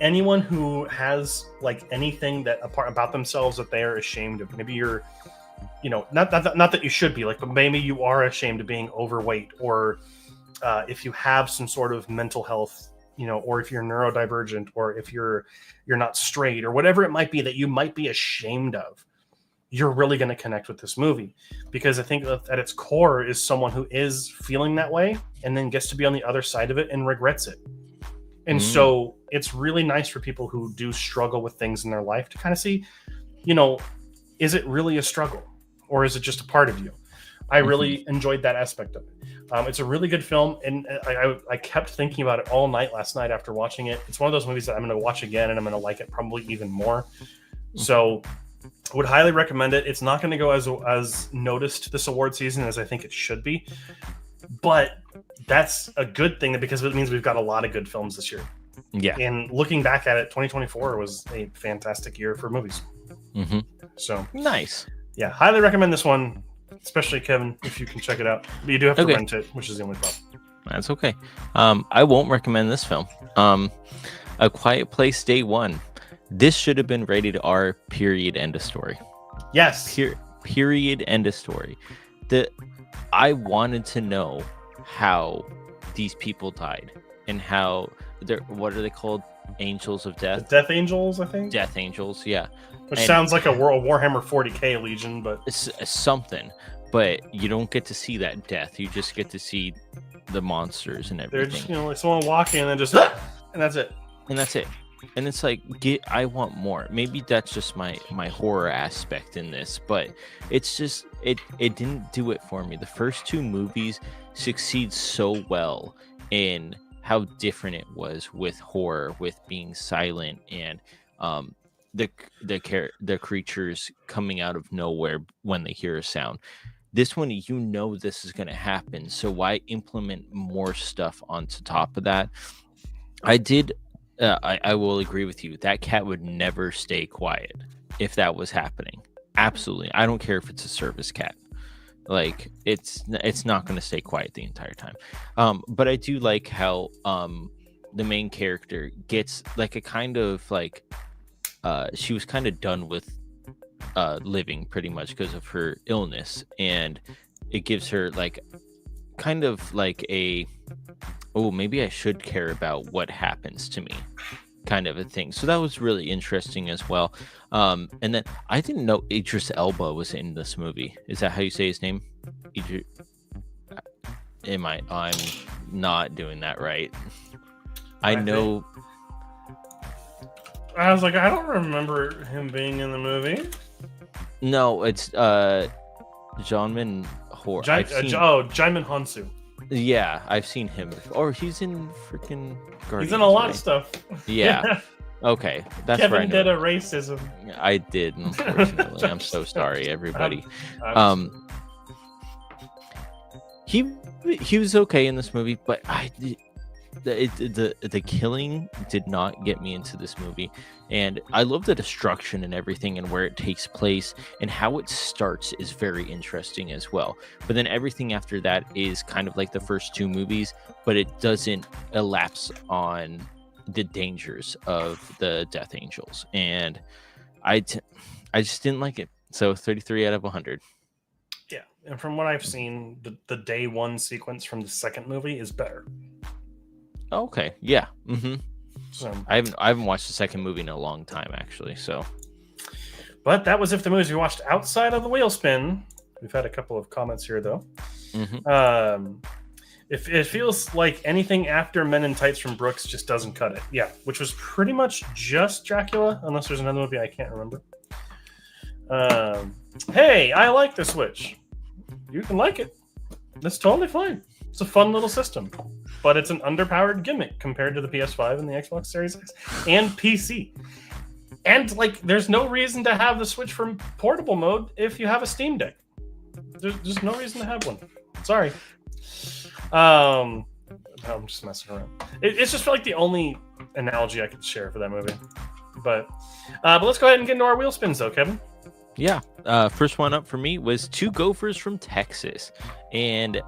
Anyone who has anything about themselves that they are ashamed of, maybe you're, not that you should be but maybe you are ashamed of being overweight, or if you have some sort of mental health, or if you're neurodivergent, or if you're not straight, or whatever it might be that you might be ashamed of, you're really going to connect with this movie, because I think at its core is someone who is feeling that way and then gets to be on the other side of it and regrets it. And so it's really nice for people who do struggle with things in their life to kind of see, is it really a struggle, or is it just a part of you? I really enjoyed that aspect of it. It's a really good film, and I kept thinking about it all night last night after watching it. It's one of those movies that I'm going to watch again, and I'm going to like it probably even more. So I would highly recommend it. It's not going to go as noticed this award season as I think it should be, but that's a good thing, because it means we've got a lot of good films this year. Yeah. And looking back at it, 2024 was a fantastic year for movies. So nice. Yeah, highly recommend this one, especially Kevin, if you can check it out. But you do have to rent it, which is the only problem. That's okay. I won't recommend this film. A Quiet Place Day One. This should have been rated R. Period. End of story. Yes. Period. End of story. I wanted to know how these people died and how what are they called? Angels of Death? The Death Angels, I think. Death Angels, yeah. Which sounds like a Warhammer 40k Legion, but it's something. But you don't get to see that death. You just get to see the monsters and everything. They're just, like someone walking and then just, and that's it. And that's it. And it's like, I want more. Maybe that's just my horror aspect in this, but it's just it didn't do it for me. The first two movies succeed so well in how different it was with horror, with being silent, and the creatures coming out of nowhere when they hear a sound. This one, this is going to happen, so why implement more stuff onto top of that? I will agree with you. That cat would never stay quiet if that was happening. Absolutely. I don't care if it's a service cat. Like, it's not going to stay quiet the entire time. But I do like how the main character gets like a kind of like she was kind of done with living pretty much because of her illness, and it gives her like kind of like a maybe I should care about what happens to me kind of a thing. So that was really interesting as well. And then I didn't know Idris Elba was in this movie. Is that how you say his name? I'm not doing that right. I know. I was like, I don't remember him being in the movie. No, it's Janmin Hor. Jaimin Hansu. Yeah, I've seen him before. Or he's in freaking Guardians. He's in a lot of stuff. Yeah. Okay, that's Kevin right. did a racism. I did, unfortunately. I'm so sorry, everybody. He was okay in this movie, but the killing did not get me into this movie. And I love the destruction and everything and where it takes place and how it starts is very interesting as well. But then everything after that is kind of like the first two movies, but it doesn't elapse on the dangers of the Death Angels. And I just didn't like it. So 33 out of 100. Yeah, and from what I've seen, the day one sequence from the second movie is better. Okay, yeah. Mm-hmm. So I haven't watched the second movie in a long time, actually. So, but that was if the movies we watched outside of the wheel spin. We've had a couple of comments here, though. Mm-hmm. If it feels like anything after Men in Tights from Brooks just doesn't cut it. Yeah, which was pretty much just Dracula, unless there's another movie I can't remember. Hey, I like the Switch. You can like it. That's totally fine. It's a fun little system, but it's an underpowered gimmick compared to the PS5 and the Xbox Series X and PC. And like, there's no reason to have the Switch from portable mode if you have a Steam Deck. There's no reason to have one. Sorry. I'm just messing around. It's just like the only analogy I could share for that movie. But let's go ahead and get into our wheel spins, though, Kevin. Yeah. First one up for me was two Gophers from Texas, and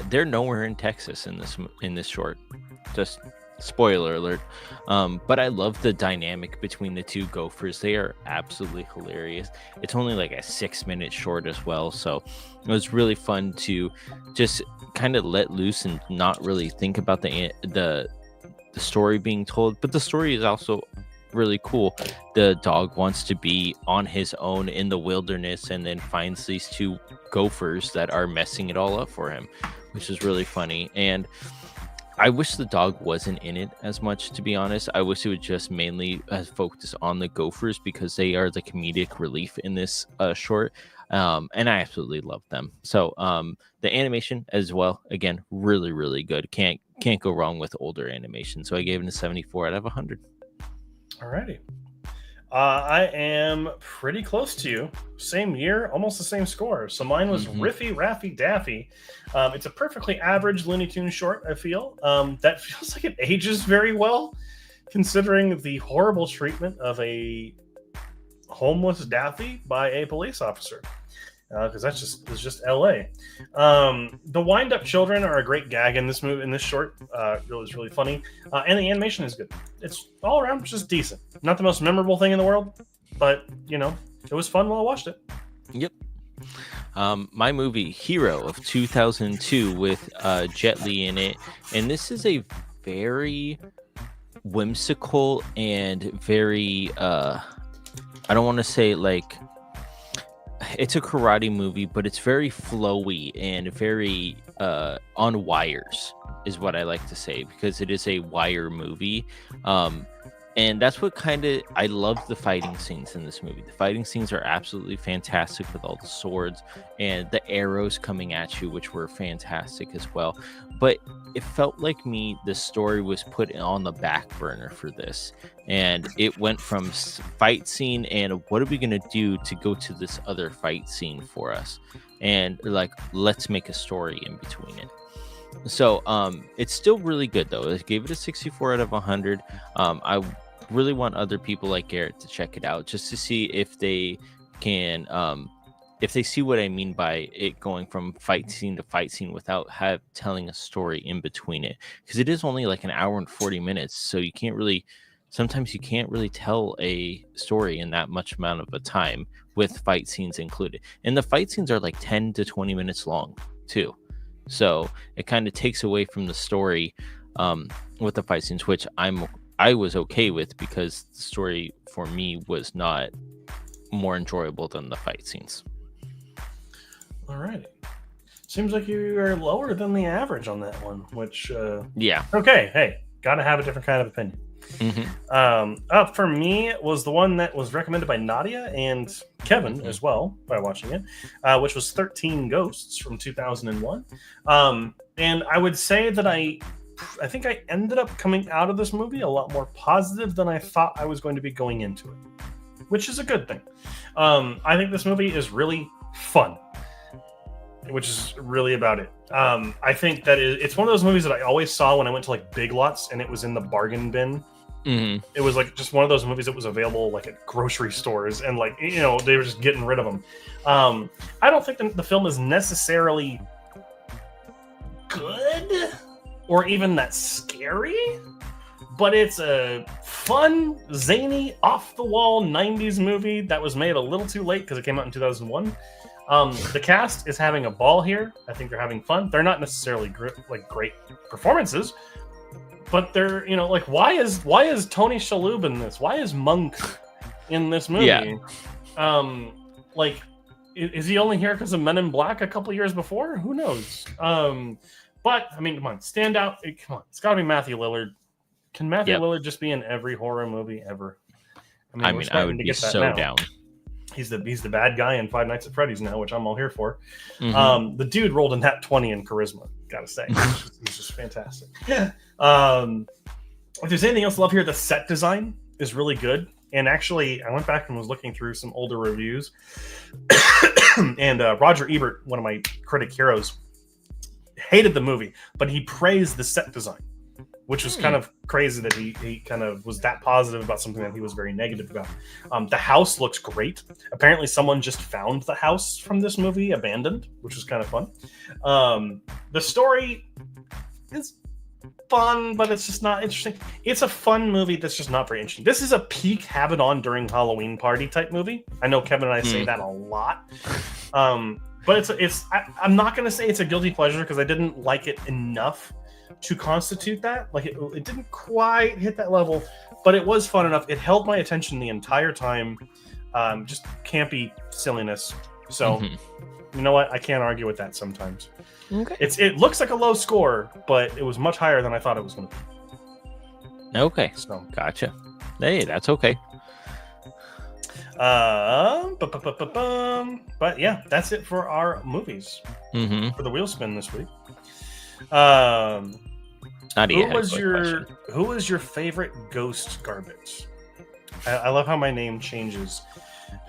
they're nowhere in Texas in this short. Just spoiler alert. But I love the dynamic between the two Gophers. They are absolutely hilarious. It's only like a 6-minute short as well, so it was really fun to just kind of let loose and not really think about the story being told. But the story is also really cool. The dog wants to be on his own in the wilderness and then finds these two gophers that are messing it all up for him, which is really funny. And I wish the dog wasn't in it as much, to be honest. I wish it would just mainly focus on the gophers because they are the comedic relief in this short. And I absolutely love them. So the animation as well, again, really, really good. Can't go wrong with older animation. So I gave it a 74 out of 100. Alrighty. I am pretty close to you. Same year, almost the same score. So mine was Riffy Raffy Daffy. It's a perfectly average Looney Tunes short, I feel. That feels like it ages very well, considering the horrible treatment of a homeless Daffy by a police officer. Because it's just LA. The wind-up children are a great gag in this movie, in this short. It was really funny, and the animation is good. It's all around just decent. Not the most memorable thing in the world, but It was fun while I watched it. Yep. My movie Hero of 2002 with Jet Li in it, and this is a very whimsical and very I don't want to say like it's a karate movie, but it's very flowy and very on wires is what I like to say, because it is a wire movie. And that's what kind of I love the fighting scenes in this movie. The fighting scenes are absolutely fantastic with all the swords and the arrows coming at you, which were fantastic as well. But it felt like the story was put on the back burner for this, and it went from fight scene and what are we going to do to go to this other fight scene for us, and like, let's make a story in between it. So it's still really good though. I gave it a 64 out of 100. I really want other people like Garrett to check it out just to see if they can if they see what I mean by it going from fight scene to fight scene without telling a story in between it, because it is only like an hour and 40 minutes, so you can't really tell a story in that much amount of a time with fight scenes included. And the fight scenes are like 10 to 20 minutes long too, so it kind of takes away from the story with the fight scenes, which I was okay with, because the story for me was not more enjoyable than the fight scenes. All right. Seems like you are lower than the average on that one, which yeah. Okay, hey, gotta have a different kind of opinion. Mm-hmm. Up for me was the one that was recommended by Nadia and Kevin as well by watching it, which was 13 Ghosts from 2001. And I would say that I think I ended up coming out of this movie a lot more positive than I thought I was going to be going into it, which is a good thing. I think this movie is really fun, which is really about it. I think that it's one of those movies that I always saw when I went to like Big Lots and it was in the bargain bin. Mm-hmm. It was like just one of those movies that was available like at grocery stores, and like, you know, they were just getting rid of them. I don't think the film is necessarily good or even that scary, but it's a fun, zany, off-the-wall 90s movie that was made a little too late because it came out in 2001. The cast is having a ball here. I think they're having fun. They're not necessarily great performances, but they're, you know, like, why is Tony Shalhoub in this? Why is Monk in this movie? Yeah. Like, is he only here because of Men in Black a couple years before? Who knows? But I mean, come on, stand out. Come on, it's got to be Matthew Lillard. Can Matthew Lillard just be in every horror movie ever? I mean I would be so down. He's the bad guy in Five Nights at Freddy's now, which I'm all here for. Mm-hmm. The dude rolled in that 20 in charisma, gotta say. He's just fantastic. If there's anything else to love here, the set design is really good. And actually, I went back and was looking through some older reviews. And Roger Ebert, one of my critic heroes, hated the movie, but he praised the set design, which was kind of crazy that he kind of was that positive about something that he was very negative about. The house looks great. Apparently someone just found the house from this movie abandoned, which was kind of fun. The story is fun, but it's just not interesting. It's a fun movie that's just not very interesting. This is a peak have it on during Halloween party type movie. I know Kevin and I say that a lot. But I'm not going to say it's a guilty pleasure because I didn't like it enough to constitute that. Like, it didn't quite hit that level, but it was fun enough. It held my attention the entire time. Just campy silliness. So, You know what? I can't argue with that sometimes. Okay. It looks like a low score, but it was much higher than I thought it was going to be. Okay. So, gotcha. Hey, that's okay. But yeah, that's it for our movies for the wheel spin this week. Who was your favorite Ghost garbage? I love how my name changes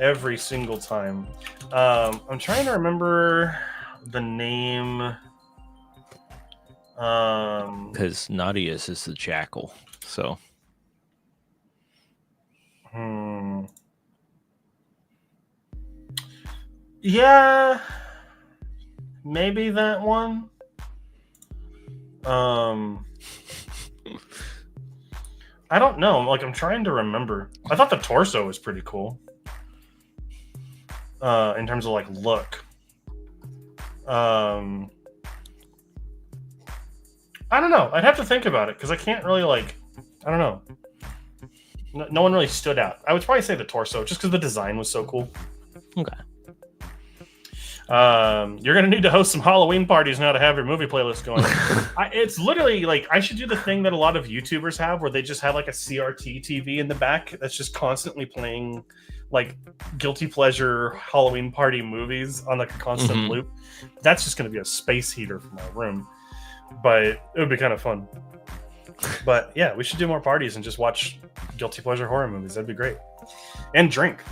every single time. I'm trying to remember the name. Because Nadia's is the Jackal, so. Yeah, maybe that one. I don't know. Like, I'm trying to remember. I thought the torso was pretty cool. in terms of like look. I don't know. I'd have to think about it because I can't really like. I don't know. No one really stood out. I would probably say the torso, just because the design was so cool. Okay. You're gonna need to host some Halloween parties now to have your movie playlist going. It's literally like I should do the thing that a lot of YouTubers have, where they just have like a CRT TV in the back that's just constantly playing like guilty pleasure Halloween party movies on like a constant loop. That's just gonna be a space heater for my room, but it would be kind of fun. But yeah, we should do more parties and just watch guilty pleasure horror movies. That'd be great, and drink.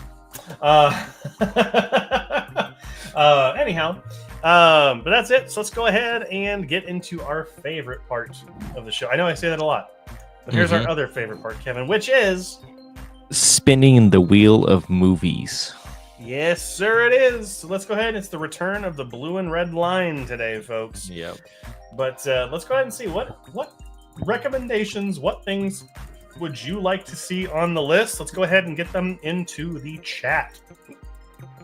Anyhow, but that's it. So let's go ahead and get into our favorite part of the show. I know I say that a lot, but here's our other favorite part, Kevin, which is spinning the wheel of movies. Yes, sir, it is. So let's go ahead. It's the return of the blue and red line today, folks. Yep. But let's go ahead and see what recommendations, what things would you like to see on the list? Let's go ahead and get them into the chat.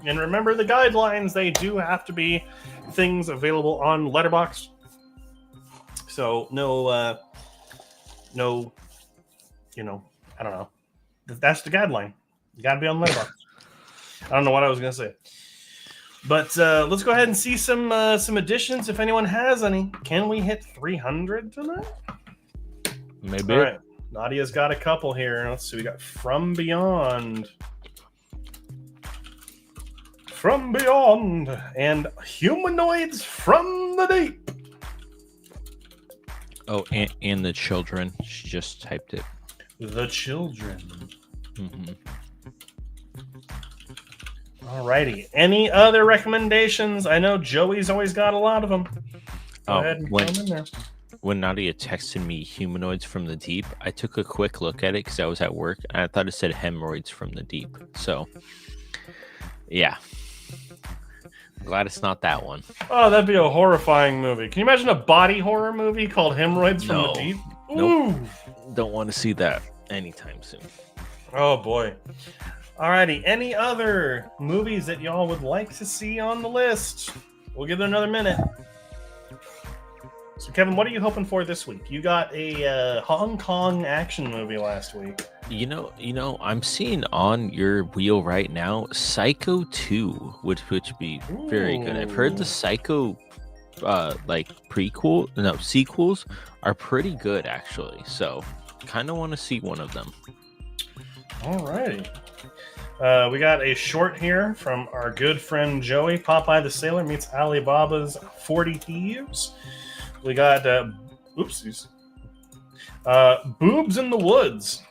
And remember the guidelines, they do have to be things available on Letterboxd. So no, I don't know. That's the guideline. You got to be on Letterboxd. I don't know what I was going to say. But let's go ahead and see some additions if anyone has any. Can we hit 300 tonight? Maybe. All right. Nadia's got a couple here. Let's see. We got From Beyond. From Beyond. And Humanoids from the Deep. Oh, and The Children. She just typed it. The Children. Alrighty. Any other recommendations? I know Joey's always got a lot of them. Go ahead and put them in there. When Nadia texted me Humanoids from the Deep, I took a quick look at it because I was at work, and I thought it said Hemorrhoids from the Deep. So, yeah. Glad it's not that one. Oh, that'd be a horrifying movie. Can you imagine a body horror movie called Hemorrhoids from the Deep? Nope. Don't want to see that anytime soon. Oh, boy. Alrighty. Any other movies that y'all would like to see on the list? We'll give it another minute. So, Kevin, what are you hoping for this week? You got a Hong Kong action movie last week. You know, I'm seeing on your wheel right now Psycho 2, which be very good. I've heard the Psycho sequels are pretty good actually. So, kind of want to see one of them. Alrighty. We got a short here from our good friend Joey. Popeye the Sailor meets Alibaba's 40 Thieves. We got Boobs in the Woods.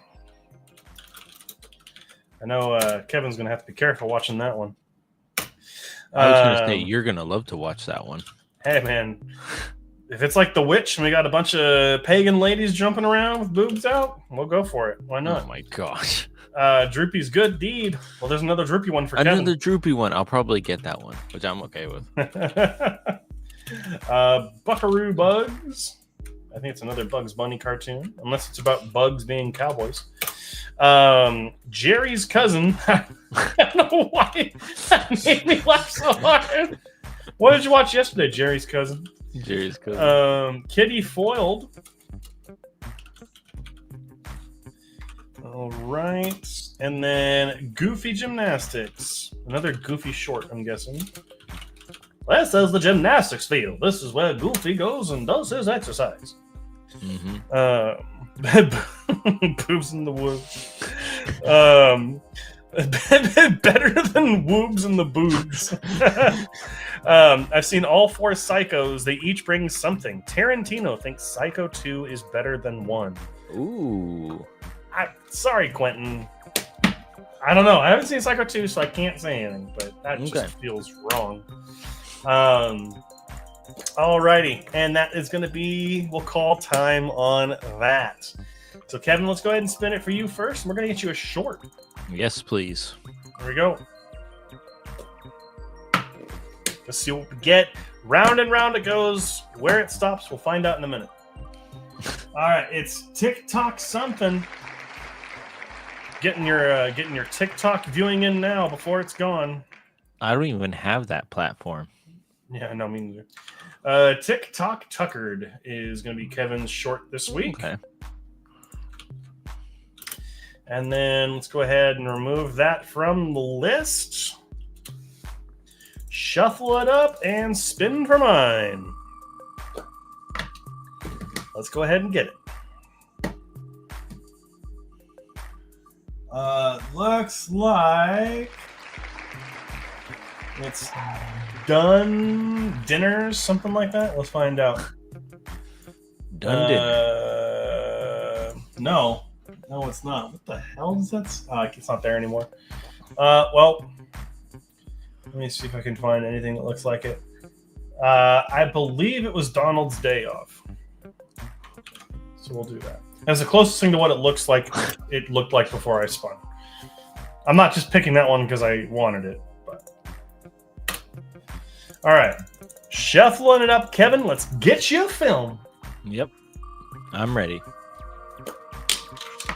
I know Kevin's going to have to be careful watching that one. I was going to say, you're going to love to watch that one. Hey, man. If it's like The Witch and we got a bunch of pagan ladies jumping around with boobs out, we'll go for it. Why not? Oh, my gosh. Droopy's Good Deed. Well, there's another Droopy one for Kevin. Another Droopy one. I'll probably get that one, which I'm okay with. Buckaroo Bugs. I think it's another Bugs Bunny cartoon, unless it's about bugs being cowboys. Jerry's Cousin. I don't know why that made me laugh so hard. What did you watch yesterday, Jerry's Cousin? Jerry's Cousin. Kitty Foiled. All right. And then Goofy Gymnastics. Another Goofy short, I'm guessing. This is the gymnastics field. This is where Goofy goes and does his exercise. Boobs in the Woods. Better than Woobs in the Boobs. I've seen all 4 Psychos. They each bring something. Tarantino thinks Psycho 2 is better than 1. Ooh. Sorry, Quentin. I don't know. I haven't seen Psycho 2, so I can't say anything, but that just feels wrong. Alrighty, and that is going to be, we'll call time on that. So, Kevin, let's go ahead and spin it for you first. We're going to get you a short. Yes, please. Here we go. Let's see what we get. Round and round it goes. Where it stops, we'll find out in a minute. All right, it's TikTok something. Getting your TikTok viewing in now before it's gone. I don't even have that platform. Yeah, no, me neither. TikTok Tuckered is going to be Kevin's short this week. Okay. And then let's go ahead and remove that from the list. Shuffle it up and spin for mine. Let's go ahead and get it. Looks like it's done dinners, something like that. Let's find out. Done dinner. No, it's not. What the hell is that? It's not there anymore. Well, let me see if I can find anything that looks like it. I believe it was Donald's Day Off. So we'll do that. That's the closest thing to what it looks like. It looked like before I spun. I'm not just picking that one because I wanted it. But all right, shuffling it up, Kevin. Let's get you a film. Yep, I'm ready.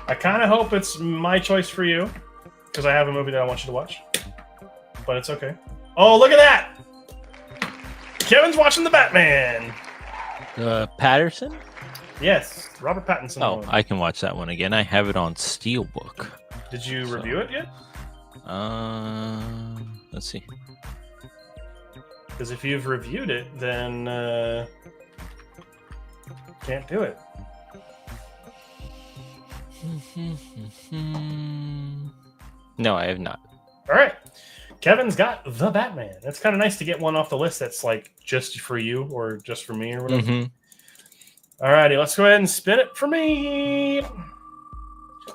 I kind of hope it's my choice for you because I have a movie that I want you to watch. But it's okay. Oh, look at that! Kevin's watching the Batman. Patterson? Yes, Robert Pattinson. Oh, I can watch that one again. I have it on Steelbook. Did you review it yet? Let's see. Because if you've reviewed it, then can't do it. No, I have not. All right. Kevin's got the Batman. It's kind of nice to get one off the list that's like just for you or just for me or whatever. Mm-hmm. All righty, let's go ahead and spin it for me.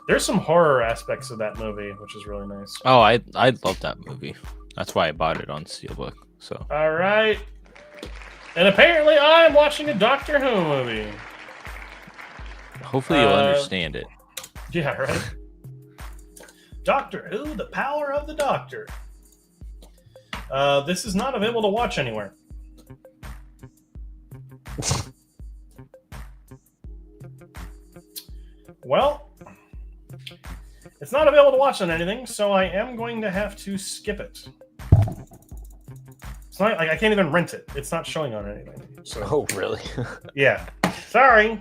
There's some horror aspects of that movie, which is really nice. Oh, I love that movie. That's why I bought it on Steelbook. So. All right. And apparently I'm watching a Doctor Who movie. Hopefully you'll understand it. Yeah, right? Doctor Who, The Power of the Doctor. This is not available to watch anywhere. Well, it's not available to watch on anything, so I am going to have to skip it. It's not like I can't even rent it. It's not showing on anything. So. Oh, really? Yeah. Sorry.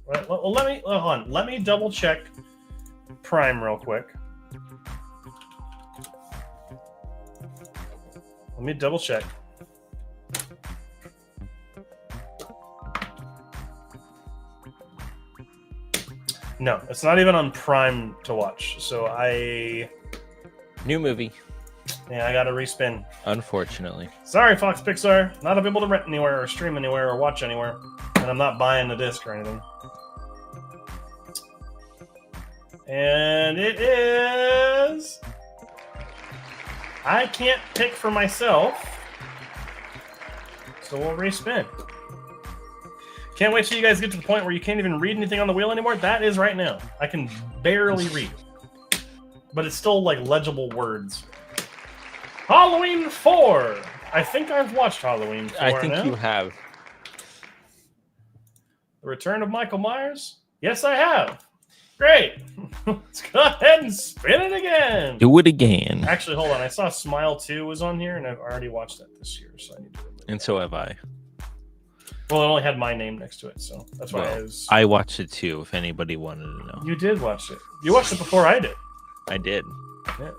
Well, hold on. Let me double check Prime real quick. Let me double check. No, it's not even on Prime to watch. So New movie. Yeah, I gotta respin. Unfortunately. Sorry, Fox Pixar. Not available to rent anywhere or stream anywhere or watch anywhere. And I'm not buying the disc or anything. And it is... I can't pick for myself. So we'll respin. Can't wait till you guys get to the point where you can't even read anything on the wheel anymore. That is right now. I can barely read. But it's still like legible words. Halloween 4! I think I've watched Halloween 4 I think now. you have. The Return of Michael Myers? Yes, I have. Great. Let's go ahead and spin it again. Do it again. Actually, hold on. I saw Smile 2 was on here, and I've already watched that this year, so I need to remove it. And so have I. Well, it only had my name next to it, so that's why I watched it too, if anybody wanted to know. You did watch it. You watched it before I did. I did. Yeah.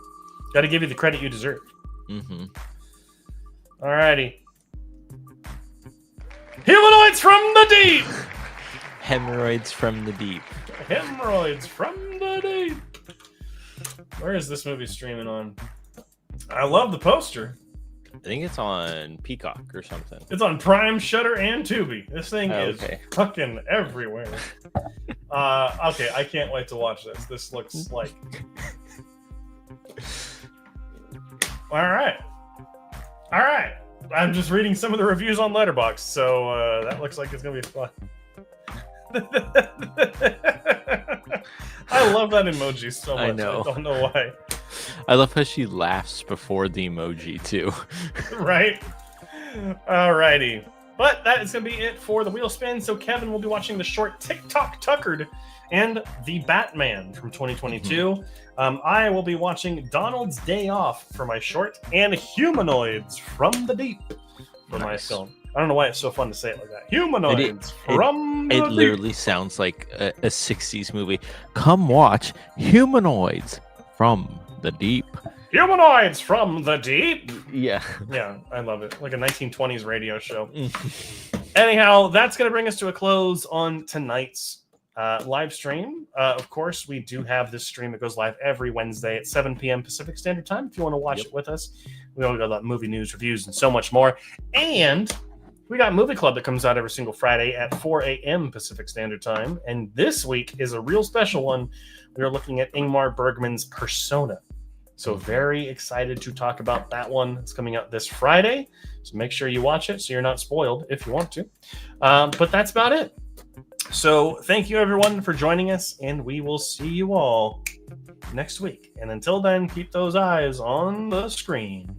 Got to give you the credit you deserve. Mm-hmm. Alrighty. Humanoids from the deep! Hemorrhoids from the deep. Hemorrhoids from the deep. Where is this movie streaming on? I love the poster. I think it's on Peacock or something. It's on Prime, Shudder, and Tubi. This thing is fucking everywhere. Okay, I can't wait to watch this. This looks like... Alright. I'm just reading some of the reviews on Letterboxd, so that looks like it's going to be fun. I love that emoji so much. I don't know why. I love how she laughs before the emoji too. Right? Alrighty. But that is going to be it for the wheel spin. So Kevin will be watching the short TikTok Tuckered and The Batman from 2022. I will be watching Donald's Day Off for my short and Humanoids from the Deep for my film. I don't know why it's so fun to say it like that. Humanoids from the Deep. It literally sounds like a 60s movie. Come watch Humanoids from the Deep. Humanoids from the Deep. Yeah. Yeah, I love it. Like a 1920s radio show. Anyhow, that's going to bring us to a close on tonight's live stream. Of course, we do have this stream that goes live every Wednesday at 7 p.m. Pacific Standard Time. If you want to watch it with us, we always got a lot of movie news, reviews, and so much more. And we got Movie Club that comes out every single Friday at 4 a.m. Pacific Standard Time. And this week is a real special one. We are looking at Ingmar Bergman's Persona. So very excited to talk about that one. It's coming out this Friday. So make sure you watch it so you're not spoiled if you want to. But that's about it. So thank you, everyone, for joining us. And we will see you all next week. And until then, keep those eyes on the screen.